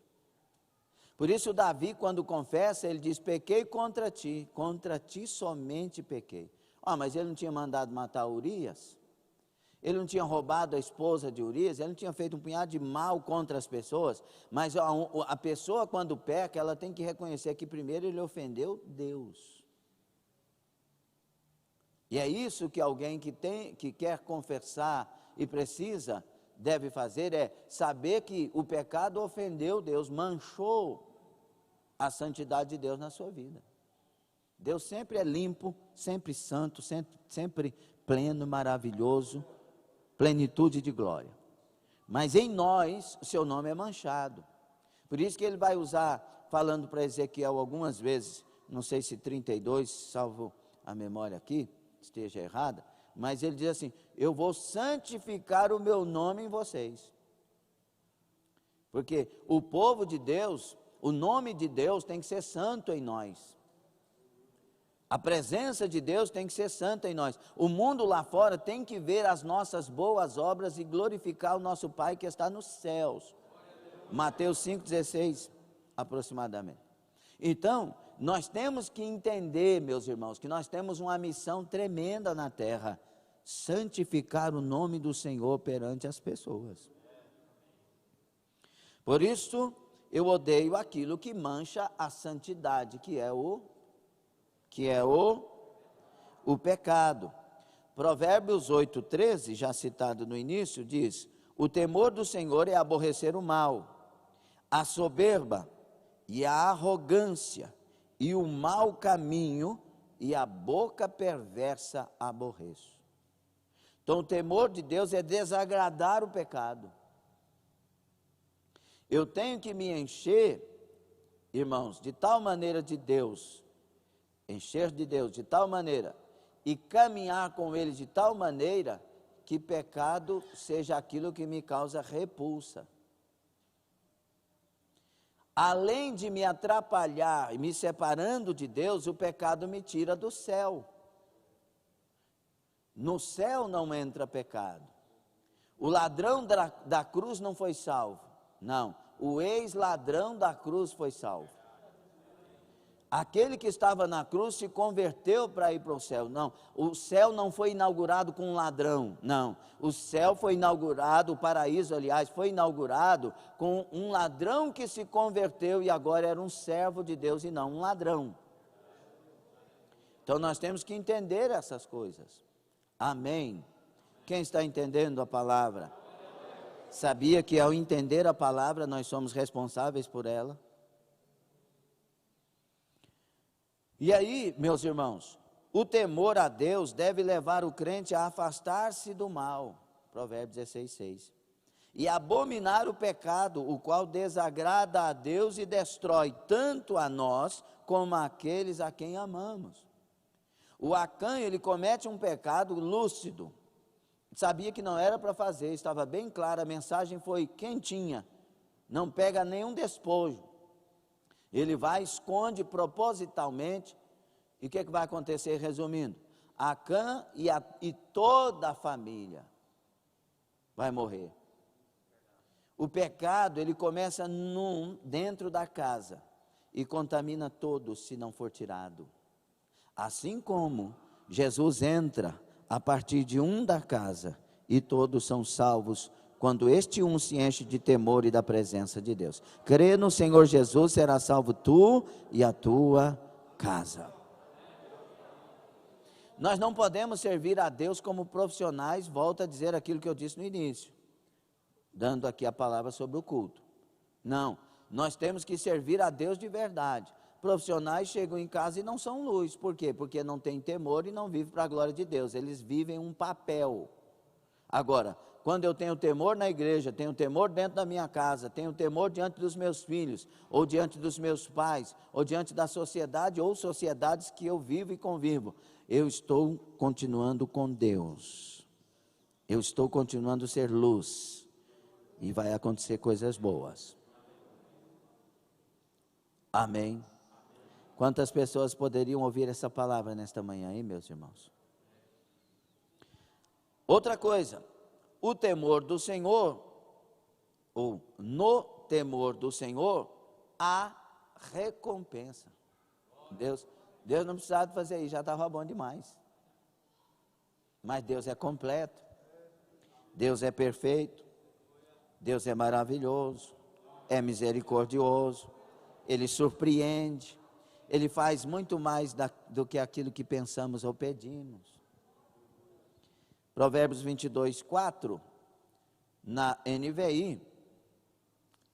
Por isso Davi, quando confessa, ele diz: pequei contra ti somente pequei. Mas ele não tinha mandado matar Urias? Ele não tinha roubado a esposa de Urias? Ele não tinha feito um punhado de mal contra as pessoas? Mas a pessoa, quando peca, ela tem que reconhecer que primeiro ele ofendeu Deus. E é isso que alguém que quer confessar e precisa, deve fazer, é saber que o pecado ofendeu Deus, manchou a santidade de Deus na sua vida. Deus sempre é limpo, sempre santo, sempre pleno, maravilhoso, plenitude de glória. Mas em nós, o seu nome é manchado. Por isso que ele vai usar, falando para Ezequiel algumas vezes, não sei se 32, salvo a memória aqui, esteja errada, mas ele diz assim: eu vou santificar o meu nome em vocês. Porque o povo de Deus, o nome de Deus tem que ser santo em nós. A presença de Deus tem que ser santa em nós. O mundo lá fora tem que ver as nossas boas obras e glorificar o nosso Pai que está nos céus. Mateus 5,16 aproximadamente. Então, nós temos que entender, meus irmãos, que nós temos uma missão tremenda na terra: santificar o nome do Senhor perante as pessoas. Por isso, eu odeio aquilo que mancha a santidade, que é o pecado. Provérbios 8,13, já citado no início, diz: o temor do Senhor é aborrecer o mal, a soberba e a arrogância, e o mau caminho e a boca perversa aborreço. Então o temor de Deus é desagradar o pecado. Eu tenho que me encher, irmãos, de tal maneira de Deus, encher de Deus de tal maneira e caminhar com Ele de tal maneira que pecado seja aquilo que me causa repulsa. Além de me atrapalhar e me separando de Deus, o pecado me tira do céu. No céu não entra pecado. O ladrão da cruz não foi salvo. Não, o ex-ladrão da cruz foi salvo. Aquele que estava na cruz se converteu para ir para o céu. Não, o céu não foi inaugurado com um ladrão, não. O céu foi inaugurado, o paraíso, aliás, foi inaugurado com um ladrão que se converteu e agora era um servo de Deus e não um ladrão. Então nós temos que entender essas coisas. Amém. Quem está entendendo a palavra? Sabia que ao entender a palavra nós somos responsáveis por ela? E aí, meus irmãos, o temor a Deus deve levar o crente a afastar-se do mal, Provérbios 16:6, e abominar o pecado, o qual desagrada a Deus e destrói tanto a nós como aqueles a quem amamos. O Acã, ele comete um pecado lúcido, sabia que não era para fazer, estava bem claro, a mensagem foi quentinha, não pega nenhum despojo. Ele vai, esconde propositalmente, e o que vai acontecer, resumindo? Acã e toda a família vai morrer. O pecado, ele começa dentro da casa, e contamina todos se não for tirado. Assim como Jesus entra a partir de um da casa, e todos são salvos, quando este um se enche de temor e da presença de Deus. Crê no Senhor Jesus, será salvo tu e a tua casa. Nós não podemos servir a Deus como profissionais, volto a dizer aquilo que eu disse no início, dando aqui a palavra sobre o culto. Não, nós temos que servir a Deus de verdade. Profissionais chegam em casa e não são luz, por quê? Porque não têm temor e não vivem para a glória de Deus, eles vivem um papel. Agora, quando eu tenho temor na igreja, tenho temor dentro da minha casa, tenho temor diante dos meus filhos, ou diante dos meus pais, ou diante da sociedade, ou sociedades que eu vivo e convivo, eu estou continuando com Deus, eu estou continuando a ser luz, e vai acontecer coisas boas. Amém? Quantas pessoas poderiam ouvir essa palavra nesta manhã, hein, meus irmãos? Outra coisa, o temor do Senhor, ou no temor do Senhor, há recompensa. Deus não precisava fazer isso, já estava bom demais. Mas Deus é completo, Deus é perfeito, Deus é maravilhoso, é misericordioso, Ele surpreende, Ele faz muito mais do que aquilo que pensamos ou pedimos. Provérbios 22:4, na NVI,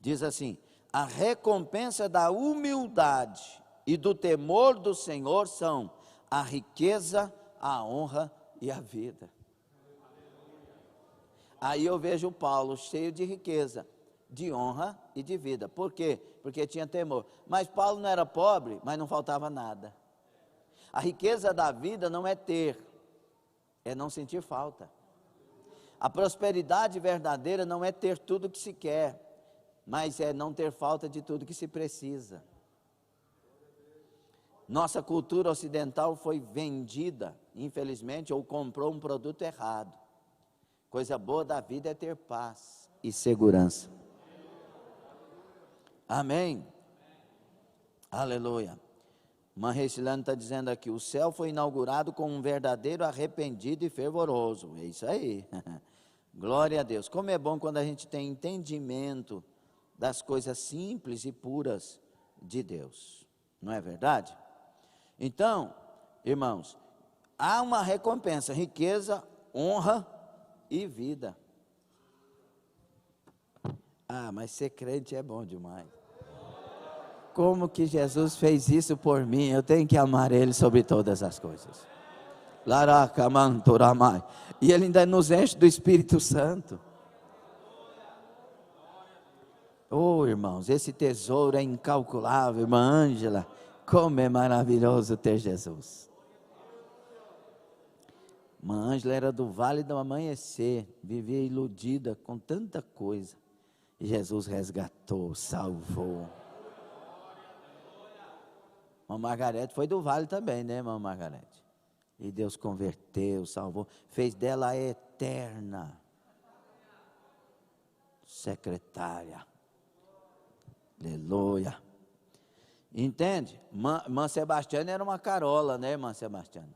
diz assim: a recompensa da humildade e do temor do Senhor são a riqueza, a honra e a vida. Aí eu vejo o Paulo cheio de riqueza, de honra e de vida. Por quê? Porque tinha temor. Mas Paulo não era pobre, mas não faltava nada. A riqueza da vida não é ter, é não sentir falta. A prosperidade verdadeira não é ter tudo que se quer, mas é não ter falta de tudo que se precisa. Nossa cultura ocidental foi vendida, infelizmente, ou comprou um produto errado. Coisa boa da vida é ter paz e segurança. Amém? Aleluia. Manrecilano está dizendo aqui, o céu foi inaugurado com um verdadeiro arrependido e fervoroso. É isso aí. Glória a Deus. Como é bom quando a gente tem entendimento das coisas simples e puras de Deus. Não é verdade? Então, irmãos, há uma recompensa, riqueza, honra e vida. Ah, mas ser crente é bom demais. Como que Jesus fez isso por mim? Eu tenho que amar Ele sobre todas as coisas. Laracamantoramai. E Ele ainda nos enche do Espírito Santo. Oh, irmãos, esse tesouro é incalculável, irmã Ângela. Como é maravilhoso ter Jesus. Irmã Ângela era do Vale do Amanhecer, vivia iludida com tanta coisa. E Jesus resgatou, salvou. Irmã Margarete foi do Vale também, né, irmã Margarete? E Deus converteu, salvou, fez dela a eterna secretária. Aleluia. Entende? Irmã Sebastiana era uma carola, né, irmã Sebastiana?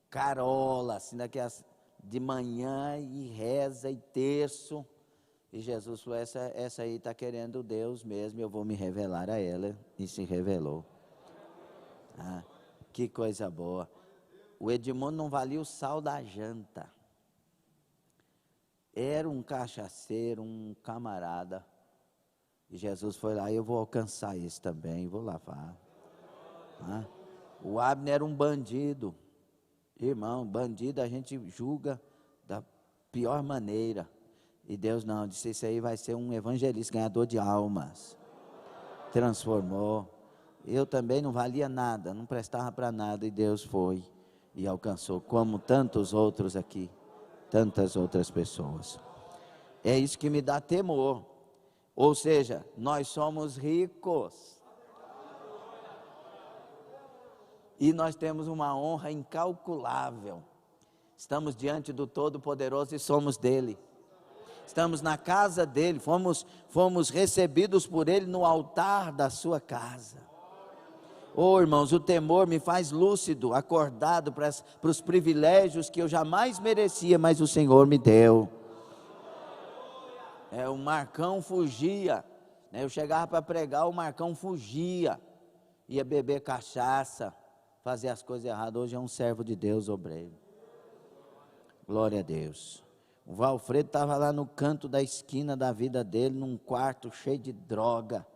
Carola, assim, daquelas de manhã e reza e terço. E Jesus falou, essa aí está querendo Deus mesmo, eu vou me revelar a ela. E se revelou. Ah, que coisa boa. O Edmundo não valia o sal da janta. Era um cachaceiro, um camarada. E Jesus foi lá, eu vou alcançar esse também, vou lavar. Ah, o Abner era um bandido. Irmão, bandido a gente julga da pior maneira. E Deus não, disse, isso aí vai ser um evangelista, ganhador de almas. Transformou. Eu também não valia nada, não prestava para nada, e Deus foi e alcançou, como tantos outros aqui, tantas outras pessoas. É isso que me dá temor. Ou seja, nós somos ricos. E nós temos uma honra incalculável. Estamos diante do Todo-Poderoso e somos dele. Estamos na casa dele, fomos recebidos por ele no altar da sua casa. Oh, irmãos, o temor me faz lúcido, acordado para os privilégios que eu jamais merecia, mas o Senhor me deu. O Marcão fugia, né? Eu chegava para pregar, o Marcão fugia, ia beber cachaça, fazer as coisas erradas. Hoje é um servo de Deus, obreiro. Glória a Deus. O Valfredo estava lá no canto da esquina da vida dele, num quarto cheio de droga.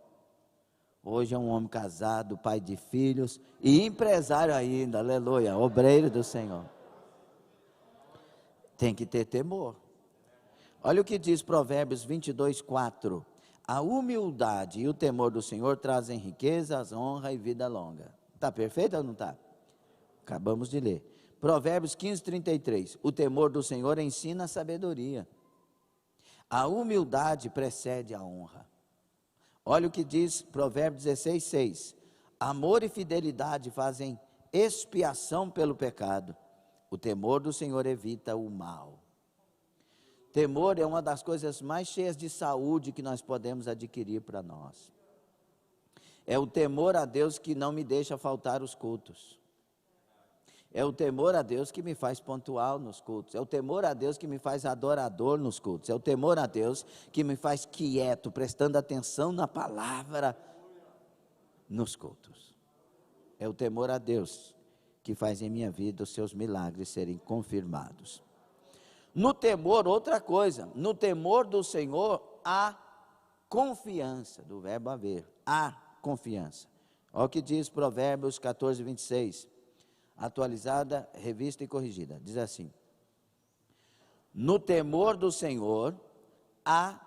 Hoje é um homem casado, pai de filhos e empresário ainda, aleluia, obreiro do Senhor. Tem que ter temor. Olha o que diz Provérbios 22:4. A humildade e o temor do Senhor trazem riquezas, honra e vida longa. Está perfeito ou não está? Acabamos de ler. Provérbios 15:33. O temor do Senhor ensina a sabedoria. A humildade precede a honra. Olha o que diz Provérbios 16:6. Amor e fidelidade fazem expiação pelo pecado. O temor do Senhor evita o mal. Temor é uma das coisas mais cheias de saúde que nós podemos adquirir para nós. É o temor a Deus que não me deixa faltar os cultos. É o temor a Deus que me faz pontual nos cultos. É o temor a Deus que me faz adorador nos cultos. É o temor a Deus que me faz quieto, prestando atenção na palavra nos cultos. É o temor a Deus que faz em minha vida os seus milagres serem confirmados. No temor, outra coisa, no temor do Senhor há confiança, do verbo haver, há confiança. Olha o que diz Provérbios 14:26, atualizada, revista e corrigida, diz assim: no temor do Senhor há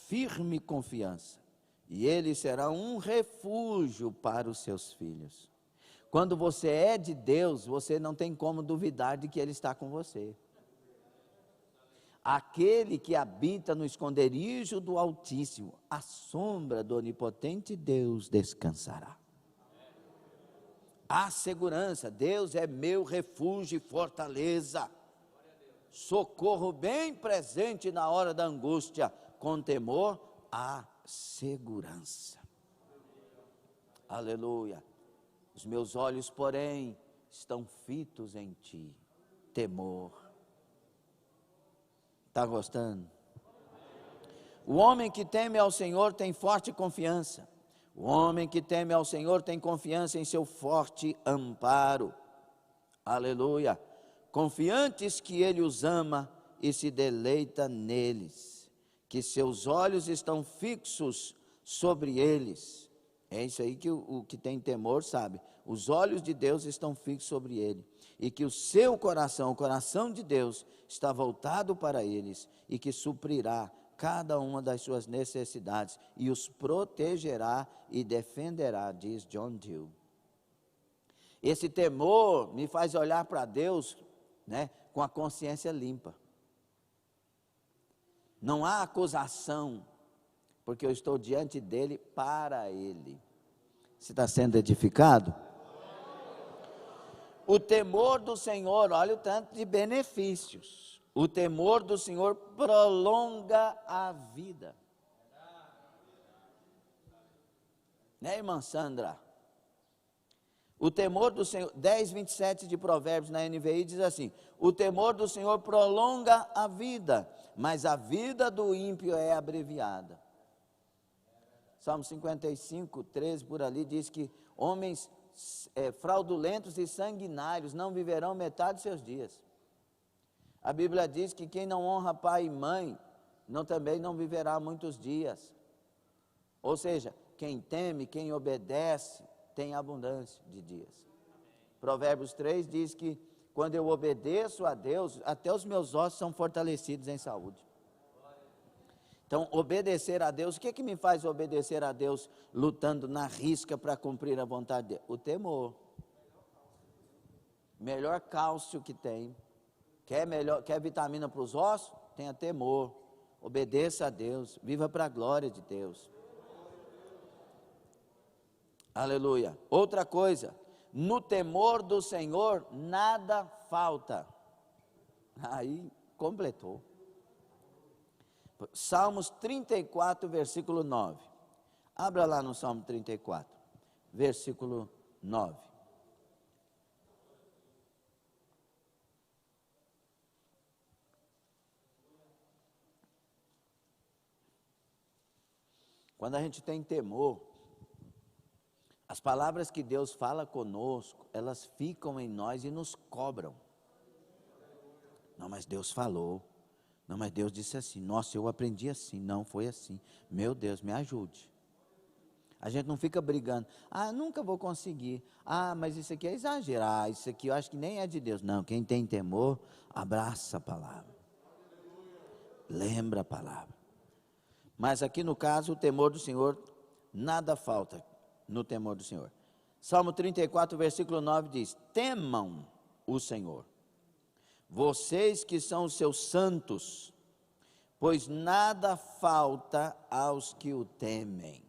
firme confiança, e ele será um refúgio para os seus filhos. Quando você é de Deus, você não tem como duvidar de que ele está com você. Aquele que habita no esconderijo do Altíssimo, à sombra do onipotente Deus descansará. Há segurança, Deus é meu refúgio e fortaleza, socorro bem presente na hora da angústia, com temor há segurança. Aleluia. Os meus olhos, porém, estão fitos em ti, temor. Está gostando? O homem que teme ao Senhor tem forte confiança. O homem que teme ao Senhor tem confiança em seu forte amparo. Aleluia. Confiantes que ele os ama e se deleita neles, que seus olhos estão fixos sobre eles. É isso aí que o que tem temor sabe. Os olhos de Deus estão fixos sobre ele. E que o seu coração, o coração de Deus, está voltado para eles e que suprirá cada uma das suas necessidades e os protegerá e defenderá, diz John Dewey. Esse temor me faz olhar para Deus, né, com a consciência limpa. Não há acusação, porque eu estou diante dele para ele. Você está sendo edificado? O temor do Senhor, olha o tanto de benefícios. O temor do Senhor prolonga a vida. Né, irmã Sandra? O temor do Senhor, 10:27 de Provérbios na NVI diz assim: o temor do Senhor prolonga a vida, mas a vida do ímpio é abreviada. Salmo 55, 13 por ali diz que homens fraudulentos e sanguinários não viverão metade dos seus dias. A Bíblia diz que quem não honra pai e mãe, também não viverá muitos dias. Ou seja, quem teme, quem obedece, tem abundância de dias. Provérbios 3 diz que quando eu obedeço a Deus, até os meus ossos são fortalecidos em saúde. Então, obedecer a Deus, o que me faz obedecer a Deus lutando na risca para cumprir a vontade dele? O temor. Melhor cálcio que tem. Quer vitamina para os ossos? Tenha temor. Obedeça a Deus. Viva para a glória de Deus. Aleluia. Outra coisa, no temor do Senhor nada falta. Aí completou. Salmos 34, versículo 9. Abra lá no Salmo 34, versículo 9. Quando a gente tem temor, as palavras que Deus fala conosco, elas ficam em nós e nos cobram. Não, mas Deus falou. Não, mas Deus disse assim. Nossa, eu aprendi assim. Não, foi assim. Meu Deus, me ajude. A gente não fica brigando. Ah, nunca vou conseguir. Ah, mas isso aqui é exagerar. Isso aqui eu acho que nem é de Deus. Não, quem tem temor, abraça a palavra. Lembra a palavra. Mas aqui no caso, o temor do Senhor, nada falta no temor do Senhor. Salmo 34, versículo 9 diz: temam o Senhor, vocês que são os seus santos, pois nada falta aos que o temem.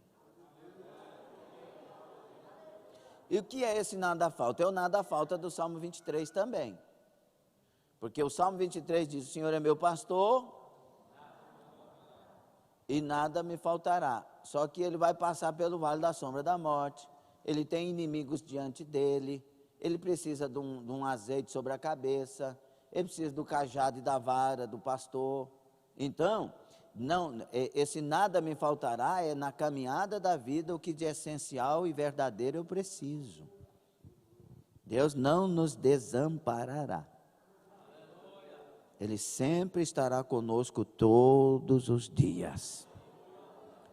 E o que é esse nada falta? É o nada falta do Salmo 23 também. Porque o Salmo 23 diz: o Senhor é meu pastor e nada me faltará. Só que ele vai passar pelo vale da sombra da morte, ele tem inimigos diante dele, ele precisa de um azeite sobre a cabeça, ele precisa do cajado e da vara do pastor. Então, esse nada me faltará é na caminhada da vida o que de essencial e verdadeiro eu preciso. Deus não nos desamparará. Ele sempre estará conosco todos os dias,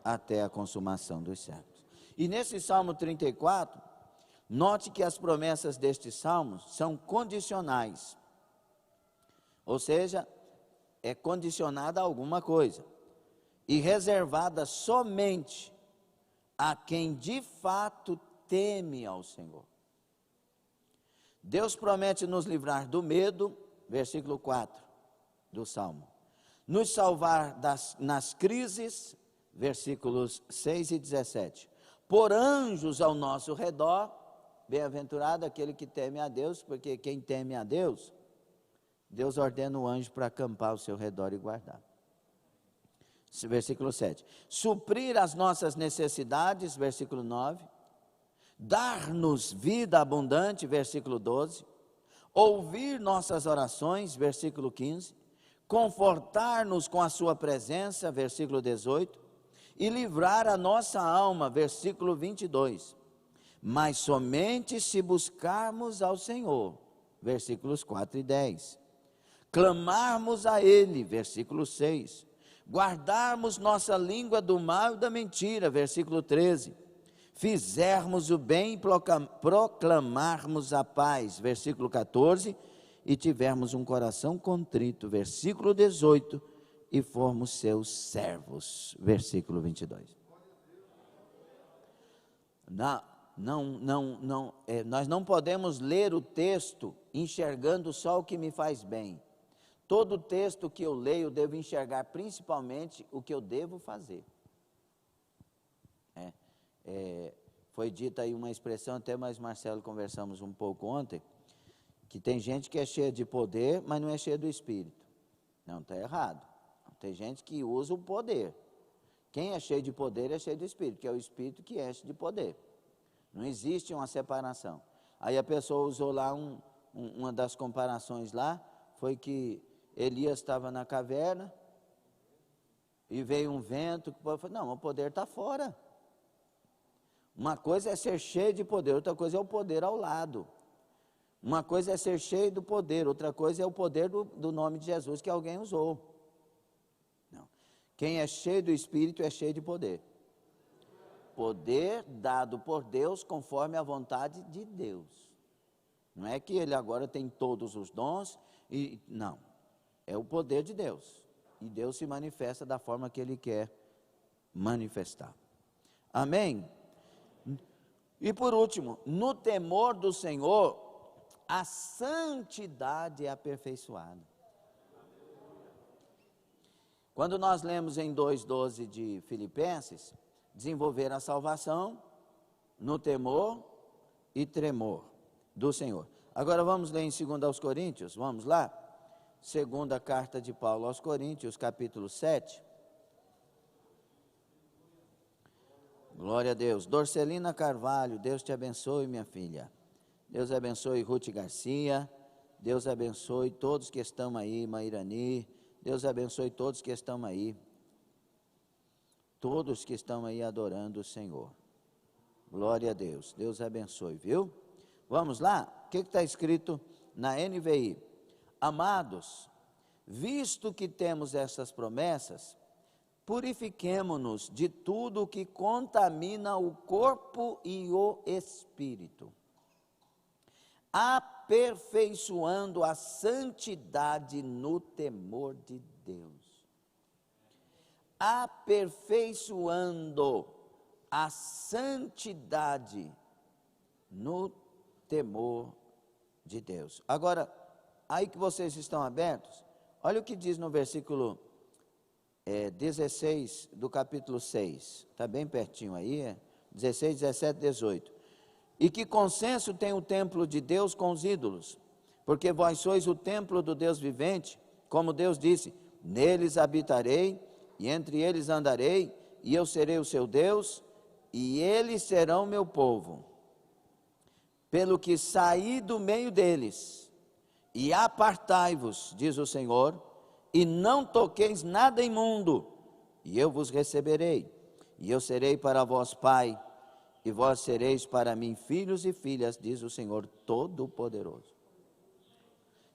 até a consumação dos séculos. E nesse Salmo 34, note que as promessas destes salmos são condicionais. Ou seja, é condicionada a alguma coisa. E reservada somente a quem de fato teme ao Senhor. Deus promete nos livrar do medo, versículo 4 do Salmo. Nos salvar nas crises, versículos 6 e 17. Por anjos ao nosso redor, bem-aventurado aquele que teme a Deus, porque quem teme a Deus, Deus ordena o anjo para acampar ao seu redor e guardar. Versículo 7. Suprir as nossas necessidades, versículo 9. Dar-nos vida abundante, versículo 12. Ouvir nossas orações, versículo 15. Confortar-nos com a sua presença, versículo 18. E livrar a nossa alma, versículo 22. Mas somente se buscarmos ao Senhor, versículos 4 e 10. Clamarmos a Ele, versículo 6. Guardarmos nossa língua do mal e da mentira, versículo 13. Fizermos o bem e proclamarmos a paz, versículo 14. E tivermos um coração contrito, versículo 18. E formos seus servos, versículo 22. Nós não podemos ler o texto enxergando só o que me faz bem. Todo texto que eu leio, eu devo enxergar principalmente o que eu devo fazer. Foi dita aí uma expressão, até mais Marcelo conversamos um pouco ontem, que tem gente que é cheia de poder, mas não é cheia do Espírito. Não, está errado. Tem gente que usa o poder. Quem é cheio de poder é cheio do Espírito, que é o Espírito que enche de poder. Não existe uma separação. Aí a pessoa usou lá uma das comparações lá, foi que Elias estava na caverna e veio um vento, que falou, não, o poder está fora. Uma coisa é ser cheio de poder, outra coisa é o poder ao lado. Uma coisa é ser cheio do poder, outra coisa é o poder do nome de Jesus que alguém usou. Não. Quem é cheio do Espírito é cheio de poder. Poder dado por Deus conforme a vontade de Deus. Não é que ele agora tem todos os dons, não. É o poder de Deus. E Deus se manifesta da forma que Ele quer manifestar. Amém? E por último, no temor do Senhor, a santidade é aperfeiçoada. Quando nós lemos em 2,12 de Filipenses, desenvolver a salvação no temor e tremor do Senhor. Agora vamos ler em 2 aos Coríntios, vamos lá? Segunda carta de Paulo aos Coríntios, capítulo 7. Glória a Deus. Dorcelina Carvalho, Deus te abençoe, minha filha. Deus abençoe Ruth Garcia. Deus abençoe todos que estão aí, Mairani. Deus abençoe todos que estão aí. Todos que estão aí adorando o Senhor. Glória a Deus. Deus abençoe, viu? Vamos lá? O que está escrito na NVI? Amados, visto que temos essas promessas, purifiquemo-nos de tudo o que contamina o corpo e o espírito, aperfeiçoando a santidade no temor de Deus. Aperfeiçoando a santidade no temor de Deus. Agora, aí que vocês estão abertos, olha o que diz no versículo 16 do capítulo 6, está bem pertinho aí, 16, 17, 18. E que consenso tem o templo de Deus com os ídolos? Porque vós sois o templo do Deus vivente, como Deus disse, neles habitarei, e entre eles andarei, e eu serei o seu Deus, e eles serão meu povo. Pelo que saí do meio deles, e apartai-vos, diz o Senhor, e não toqueis nada imundo, e eu vos receberei, e eu serei para vós pai, e vós sereis para mim filhos e filhas, diz o Senhor Todo-Poderoso.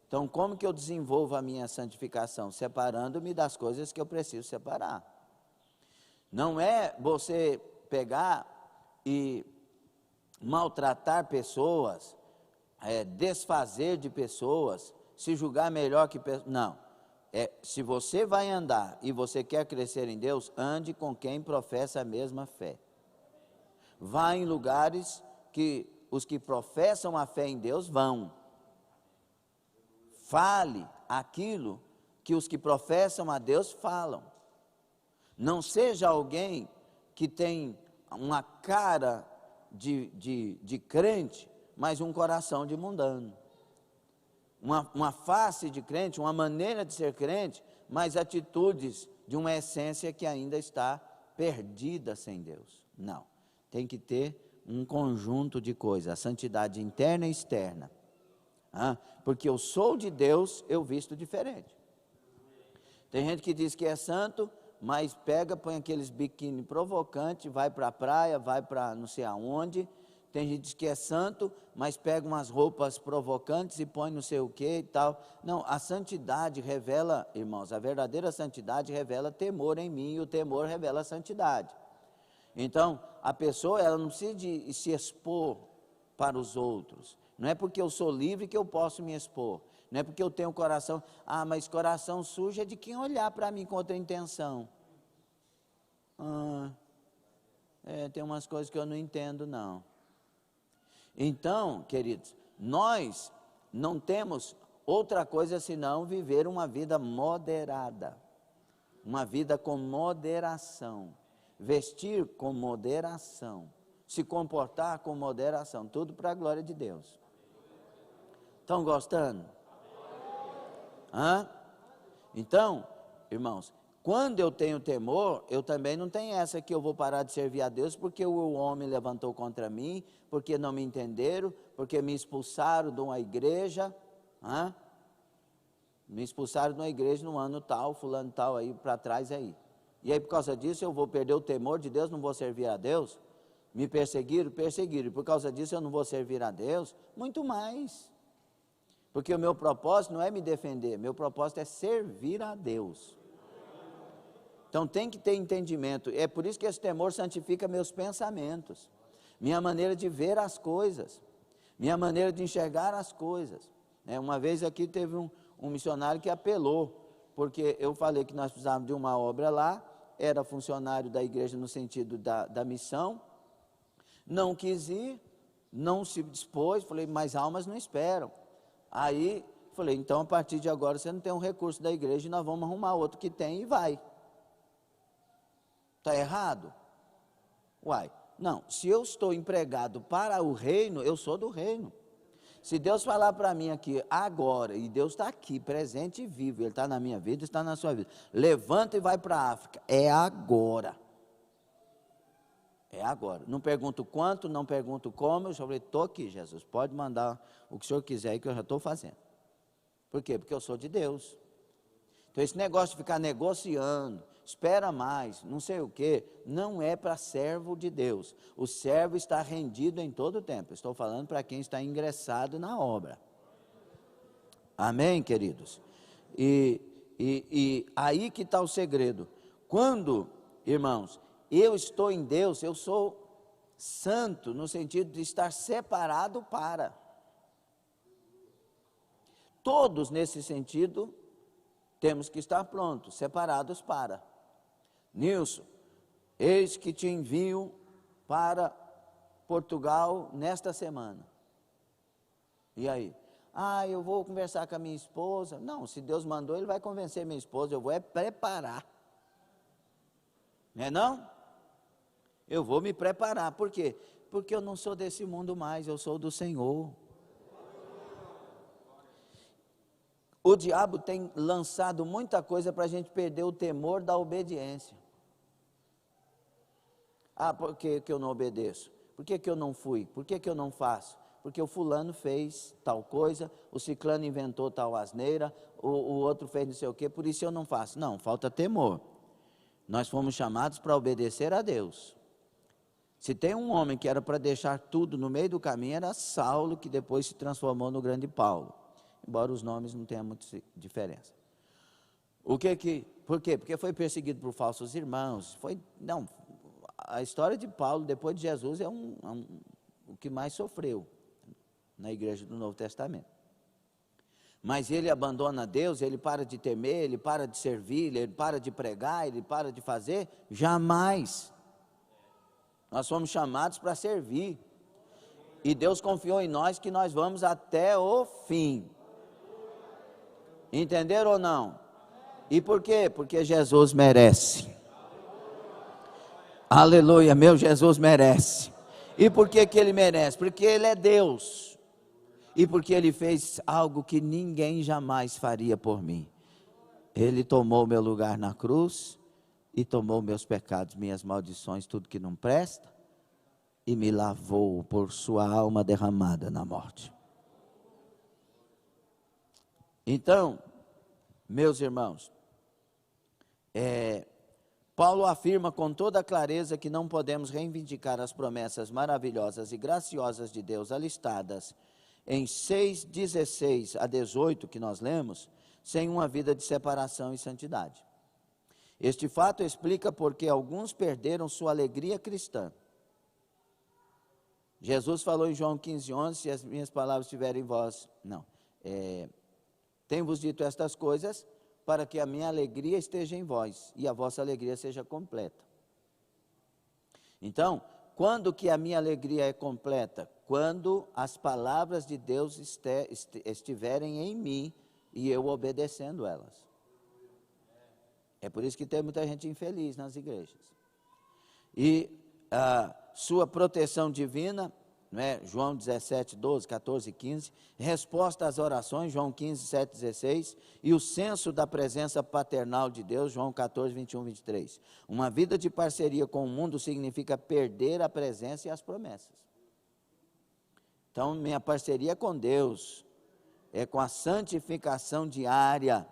Então, como que eu desenvolvo a minha santificação? Separando-me das coisas que eu preciso separar. Não é você pegar e maltratar pessoas, desfazer de pessoas, se julgar melhor que pessoas. Não. Se você vai andar e você quer crescer em Deus, ande com quem professa a mesma fé. Vá em lugares que os que professam a fé em Deus vão. Fale aquilo que os que professam a Deus falam. Não seja alguém que tem uma cara de crente, mas um coração de mundano. Uma face de crente, uma maneira de ser crente, mas atitudes de uma essência que ainda está perdida sem Deus. Não, tem que ter um conjunto de coisas, a santidade interna e externa. Porque eu sou de Deus, eu visto diferente. Tem gente que diz que é santo, mas põe aqueles biquíni provocantes, vai para a praia, vai para não sei aonde. Tem gente que diz que é santo, mas pega umas roupas provocantes e põe não sei o que e tal. Não, a santidade revela, irmãos, a verdadeira santidade revela temor em mim, e o temor revela a santidade. Então, a pessoa, ela não precisa de se expor para os outros. Não é porque eu sou livre que eu posso me expor. Não é porque eu tenho coração, mas coração sujo é de quem olhar para mim com outra intenção. Tem umas coisas que eu não entendo, não. Então, queridos, nós não temos outra coisa senão viver uma vida moderada, uma vida com moderação, vestir com moderação, se comportar com moderação, tudo para a glória de Deus. Estão gostando? Então, irmãos, Quando eu tenho temor, eu também não tenho essa que eu vou parar de servir a Deus porque o homem levantou contra mim, porque não me entenderam, porque me expulsaram de uma igreja, me expulsaram de uma igreja no ano tal, fulano tal, aí para trás aí. E aí por causa disso eu vou perder o temor de Deus, não vou servir a Deus? Me perseguiram, e por causa disso eu não vou servir a Deus? Muito mais. Porque o meu propósito não é me defender, meu propósito é servir a Deus. Então tem que ter entendimento, é por isso que esse temor santifica meus pensamentos, minha maneira de ver as coisas, minha maneira de enxergar as coisas. Uma vez aqui teve um missionário que apelou, porque eu falei que nós precisávamos de uma obra lá, era funcionário da igreja no sentido da missão, não quis ir, não se dispôs, falei, mas almas não esperam. Aí falei, então a partir de agora você não tem um recurso da igreja, nós vamos arrumar outro que tem e vai. Está errado? Uai, não, se eu estou empregado para o reino, eu sou do reino. Se Deus falar para mim aqui agora, e Deus está aqui, presente e vivo, Ele está na minha vida, está na sua vida, levanta e vai para a África, é agora. É agora. Não pergunto quanto, não pergunto como, eu só falei, estou aqui, Jesus, pode mandar o que o Senhor quiser aí que eu já estou fazendo. Por quê? Porque eu sou de Deus. Então esse negócio de ficar negociando, espera mais, não sei o que, não é para servo de Deus. O servo está rendido em todo o tempo. Estou falando para quem está ingressado na obra. Amém, queridos? E aí que está o segredo. Quando, irmãos, eu estou em Deus, eu sou santo no sentido de estar separado para. Todos nesse sentido temos que estar prontos, separados para. Nilson, eis que te envio para Portugal nesta semana. E aí? Eu vou conversar com a minha esposa. Não, se Deus mandou, Ele vai convencer minha esposa, eu vou preparar. Não é não? Eu vou me preparar, por quê? Porque eu não sou desse mundo mais, eu sou do Senhor. O diabo tem lançado muita coisa para a gente perder o temor da obediência. Por que eu não obedeço? Por que eu não fui? Por que eu não faço? Porque o fulano fez tal coisa, o ciclano inventou tal asneira, o outro fez não sei o quê, por isso eu não faço. Não, falta temor. Nós fomos chamados para obedecer a Deus. Se tem um homem que era para deixar tudo no meio do caminho, era Saulo, que depois se transformou no grande Paulo. Embora os nomes não tenham muita diferença. Por quê? Porque foi perseguido por falsos irmãos. A história de Paulo, depois de Jesus, é o que mais sofreu na igreja do Novo Testamento. Mas ele abandona Deus, ele para de temer, ele para de servir, ele para de pregar, ele para de fazer? Jamais. Nós fomos chamados para servir. E Deus confiou em nós que nós vamos até o fim. Entenderam ou não? E por quê? Porque Jesus merece. Aleluia, meu Jesus merece. E por que Ele merece? Porque Ele é Deus. E porque Ele fez algo que ninguém jamais faria por mim. Ele tomou meu lugar na cruz e tomou meus pecados, minhas maldições, tudo que não presta, e me lavou por sua alma derramada na morte. Então, meus irmãos, Paulo afirma com toda clareza que não podemos reivindicar as promessas maravilhosas e graciosas de Deus alistadas em 6:16 a 18 que nós lemos, sem uma vida de separação e santidade. Este fato explica porque alguns perderam sua alegria cristã. Jesus falou em João 15:11, se as minhas palavras estiverem em vós, tenho-vos dito estas coisas, para que a minha alegria esteja em vós, e a vossa alegria seja completa. Então, quando que a minha alegria é completa? Quando as palavras de Deus estiverem em mim, e eu obedecendo elas. É por isso que tem muita gente infeliz nas igrejas. E a sua proteção divina não é? João 17, 12, 14 e 15, resposta às orações, João 15, 7, 16, e o senso da presença paternal de Deus, João 14, 21, 23. Uma vida de parceria com o mundo significa perder a presença e as promessas. Então, minha parceria com Deus é com a santificação diária,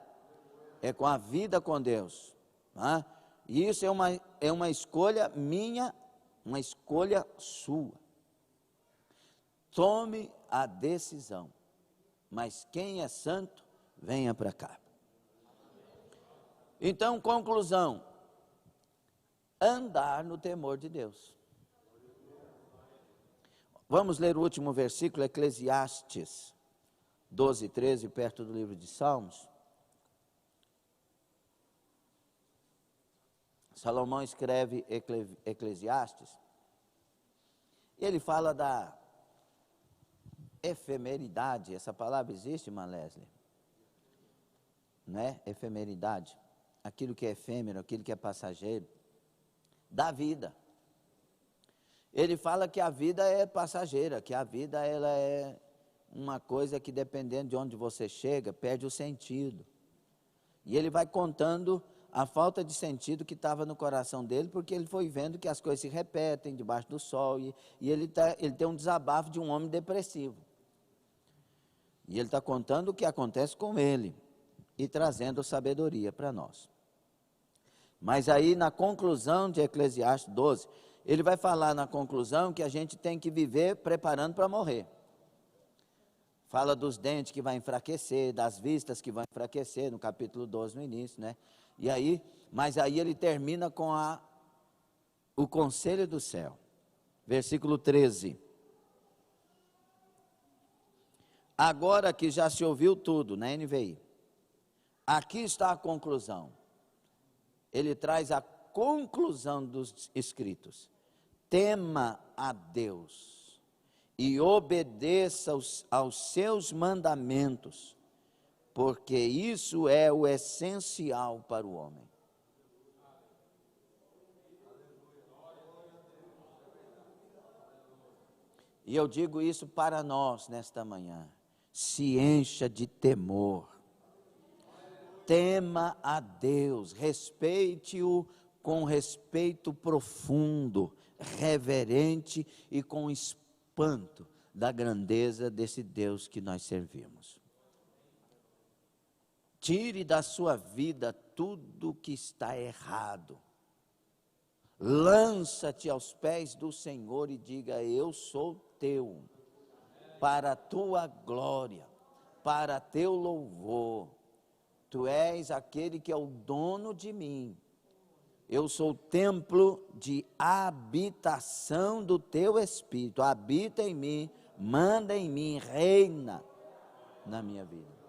é com a vida com Deus. Tá? E isso é uma escolha minha, uma escolha sua. Tome a decisão, mas quem é santo, venha para cá. Então, conclusão, andar no temor de Deus. Vamos ler o último versículo, Eclesiastes 12, 13, perto do livro de Salmos. Salomão escreve Eclesiastes, e ele fala da efemeridade. Essa palavra existe, irmã Leslie? Né? Efemeridade, aquilo que é efêmero, aquilo que é passageiro, da vida. Ele fala que a vida é passageira, que a vida ela é uma coisa que, dependendo de onde você chega, perde o sentido. E ele vai contando a falta de sentido que estava no coração dele, porque ele foi vendo que as coisas se repetem debaixo do sol, e ele tem um desabafo de um homem depressivo. E ele está contando o que acontece com ele, e trazendo sabedoria para nós. Mas aí, na conclusão de Eclesiastes 12, ele vai falar na conclusão que a gente tem que viver preparando para morrer. Fala dos dentes que vai enfraquecer, das vistas que vão enfraquecer, no capítulo 12, no início, né? Mas aí ele termina com o conselho do céu. Versículo 13. Agora que já se ouviu tudo, na NVI, aqui está a conclusão. Ele traz a conclusão dos escritos. Tema a Deus e obedeça aos seus mandamentos, porque isso é o essencial para o homem. E eu digo isso para nós nesta manhã. Se encha de temor. Tema a Deus, respeite-o com respeito profundo, reverente e com espanto da grandeza desse Deus que nós servimos. Tire da sua vida tudo que está errado. Lança-te aos pés do Senhor e diga: eu sou teu, para a tua glória, para teu louvor. Tu és aquele que é o dono de mim. Eu sou o templo de habitação do teu Espírito. Habita em mim, manda em mim, reina na minha vida.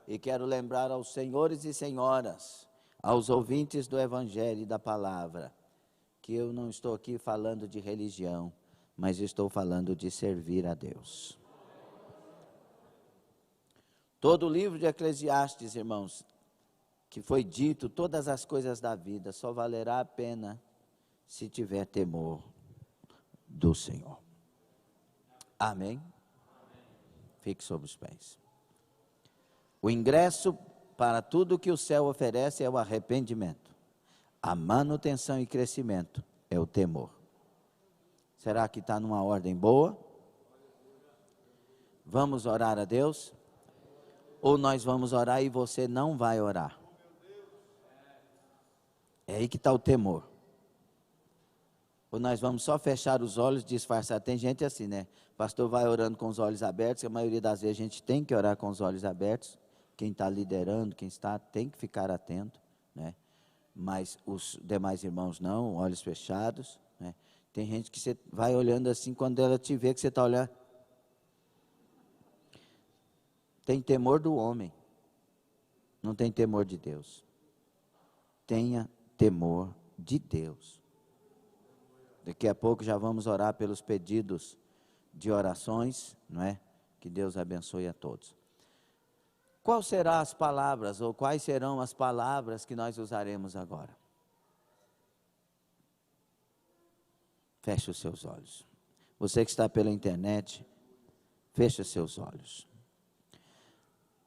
E quero lembrar aos senhores e senhoras, aos ouvintes do Evangelho e da Palavra, que eu não estou aqui falando de religião, mas estou falando de servir a Deus. Todo o livro de Eclesiastes, irmãos, que foi dito, todas as coisas da vida, só valerá a pena se tiver temor do Senhor. Amém? Fique sobre os pés. O ingresso para tudo que o céu oferece é o arrependimento. A manutenção e crescimento é o temor. Será que está numa ordem boa? Vamos orar a Deus? Ou nós vamos orar e você não vai orar? É aí que está o temor. Ou nós vamos só fechar os olhos, disfarçar. Tem gente assim, né? O pastor vai orando com os olhos abertos, que a maioria das vezes a gente tem que orar com os olhos abertos. Quem está liderando, quem está, tem que ficar atento, né? Mas os demais irmãos não, olhos fechados, né? Tem gente que você vai olhando assim, quando ela te vê que você está olhando. Tem temor do homem, não tem temor de Deus. Tenha temor de Deus. Daqui a pouco já vamos orar pelos pedidos de orações, não é? Que Deus abençoe a todos. Quais serão as palavras, ou quais serão as palavras que nós usaremos agora? Feche os seus olhos. Você que está pela internet, feche seus olhos.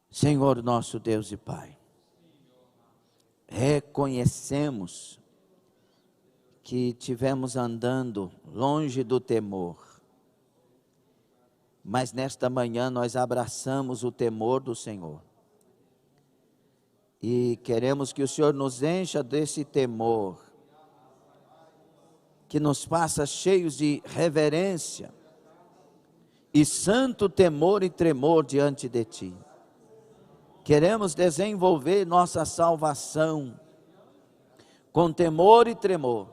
Senhor nosso Deus e Pai, reconhecemos que tivemos andando longe do temor, mas nesta manhã nós abraçamos o temor do Senhor. E queremos que o Senhor nos encha desse temor, que nos faça cheios de reverência e santo temor e tremor diante de Ti. Queremos desenvolver nossa salvação com temor e tremor.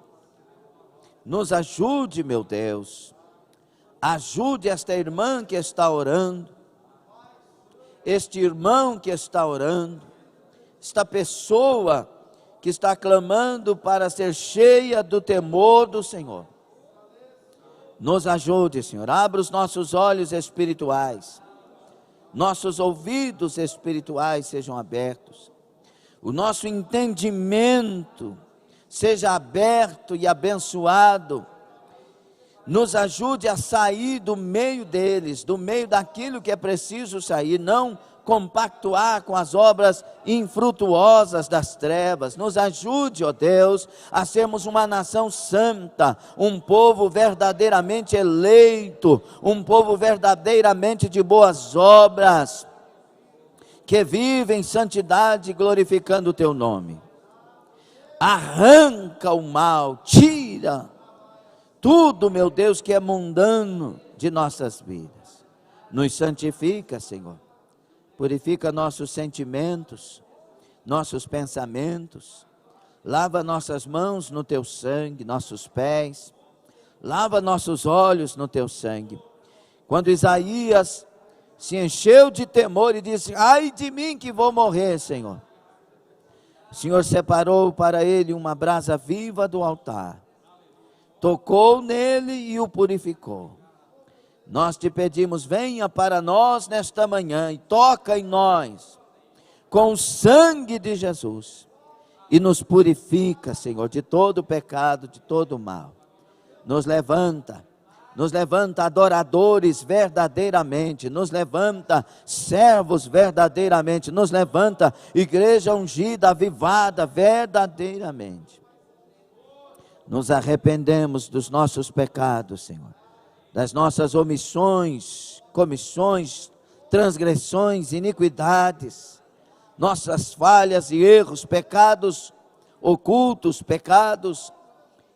Nos ajude, meu Deus. Ajude esta irmã que está orando, este irmão que está orando, esta pessoa que está clamando para ser cheia do temor do Senhor. Nos ajude, Senhor. Abra os nossos olhos espirituais. Nossos ouvidos espirituais sejam abertos, o nosso entendimento seja aberto e abençoado. Nos ajude a sair do meio deles, do meio daquilo que é preciso sair, não compactuar com as obras infrutuosas das trevas. Nos ajude, ó Deus, a sermos uma nação santa, um povo verdadeiramente eleito, um povo verdadeiramente de boas obras, que vive em santidade glorificando o Teu nome. Arranca o mal, tira tudo, meu Deus, que é mundano de nossas vidas. Nos santifica, Senhor. Purifica nossos sentimentos, nossos pensamentos. Lava nossas mãos no Teu sangue, nossos pés. Lava nossos olhos no Teu sangue. Quando Isaías se encheu de temor e disse: ai de mim que vou morrer, Senhor. O Senhor separou para ele uma brasa viva do altar. Tocou nele e o purificou. Nós te pedimos, venha para nós nesta manhã e toca em nós com o sangue de Jesus e nos purifica, Senhor, de todo pecado, de todo mal. Nos levanta adoradores verdadeiramente, nos levanta servos verdadeiramente, nos levanta igreja ungida, avivada verdadeiramente. Nos arrependemos dos nossos pecados, Senhor, das nossas omissões, comissões, transgressões, iniquidades, nossas falhas e erros, pecados ocultos, pecados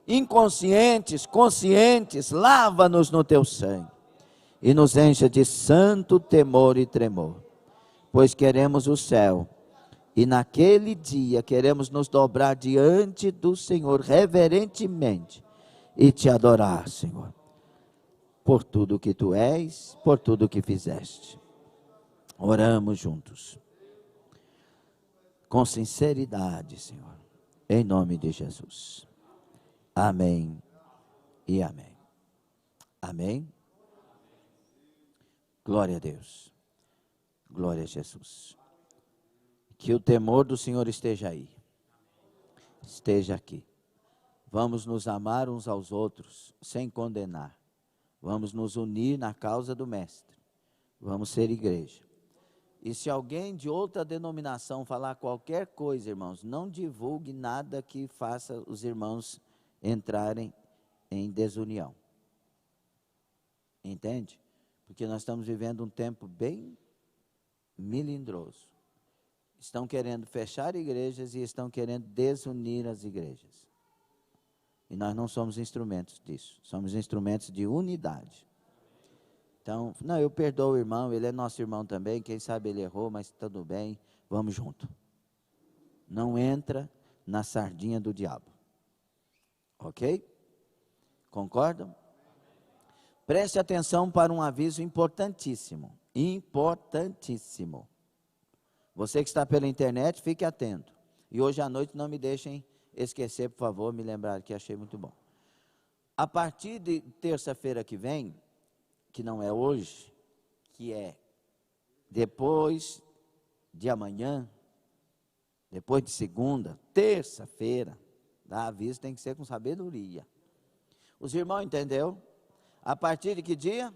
inconscientes, conscientes. Lava-nos no Teu sangue e nos encha de santo temor e tremor, pois queremos o céu. E naquele dia queremos nos dobrar diante do Senhor reverentemente e Te adorar, Senhor, por tudo que Tu és, por tudo que fizeste. Oramos juntos, com sinceridade, Senhor, em nome de Jesus. Amém e amém. Amém. Glória a Deus. Glória a Jesus. Que o temor do Senhor esteja aí. Esteja aqui. Vamos nos amar uns aos outros, sem condenar. Vamos nos unir na causa do Mestre. Vamos ser igreja. E se alguém de outra denominação falar qualquer coisa, irmãos, não divulgue nada que faça os irmãos entrarem em desunião. Entende? Porque nós estamos vivendo um tempo bem melindroso. Estão querendo fechar igrejas e estão querendo desunir as igrejas. E nós não somos instrumentos disso. Somos instrumentos de unidade. Então, não, eu perdoo o irmão, ele é nosso irmão também, quem sabe ele errou, mas tudo bem, vamos junto. Não entra na sardinha do diabo. Ok? Concordam? Preste atenção para um aviso importantíssimo. Importantíssimo. Você que está pela internet, fique atento. E hoje à noite não me deixem esquecer, por favor, me lembrar que achei muito bom. A partir de terça-feira que vem, que não é hoje, que é depois de amanhã, depois de segunda, terça-feira, dá aviso, tem que ser com sabedoria. Os irmãos entenderam? A partir de que dia?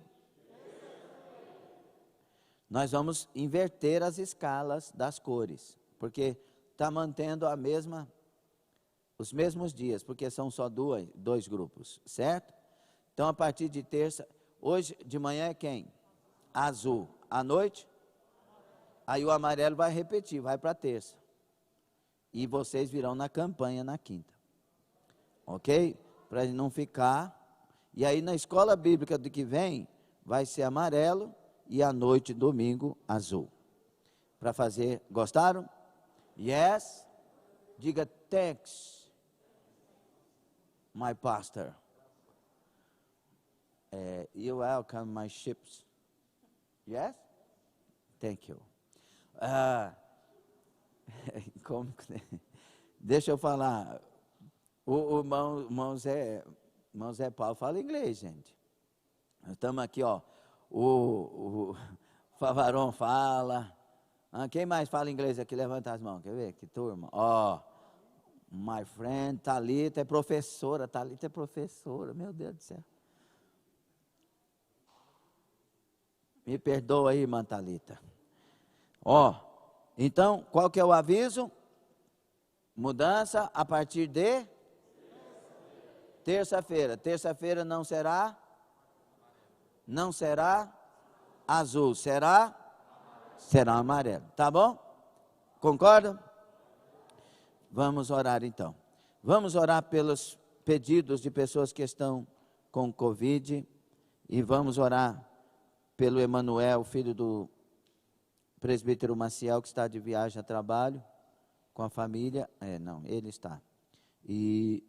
Nós vamos inverter as escalas das cores, porque está mantendo os mesmos dias, porque são só dois grupos, certo? Então, a partir de terça, hoje de manhã é quem? Azul. À noite? Aí o amarelo vai repetir, vai para terça. E vocês virão na campanha na quinta. Ok? Para não ficar. E aí na escola bíblica do que vem, vai ser amarelo e à noite, domingo, azul. Para fazer, gostaram? Yes? Diga thanks, my pastor. You welcome my ships. Yes? Thank you. Deixa eu falar. O irmão Zé Paulo fala inglês, gente. Nós estamos aqui, ó. O Favaron fala. Quem mais fala inglês aqui? Levanta as mãos. Quer ver? Que turma? Ó. My friend, Thalita é professora. Thalita é professora, meu Deus do céu. Me perdoa aí, irmã Thalita. Ó, então, qual que é o aviso? Mudança a partir de? Terça-feira. Terça-feira não será azul, será amarelo. Tá bom? Concordam? Vamos orar então. Vamos orar pelos pedidos de pessoas que estão com Covid e vamos orar pelo Emanuel, filho do presbítero Maciel, que está de viagem a trabalho com a família. Ele está. E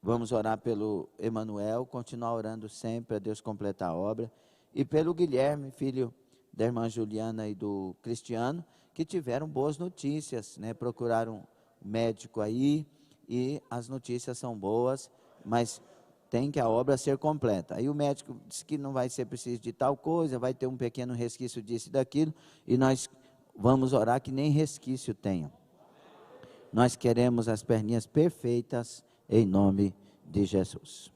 vamos orar pelo Emanuel, continuar orando sempre a Deus completar a obra. E pelo Guilherme, filho da irmã Juliana e do Cristiano, que tiveram boas notícias, né? Procuraram um médico aí e as notícias são boas, mas tem que a obra ser completa. Aí o médico disse que não vai ser preciso de tal coisa, vai ter um pequeno resquício disso e daquilo, e nós vamos orar que nem resquício tenham. Nós queremos as perninhas perfeitas em nome de Jesus.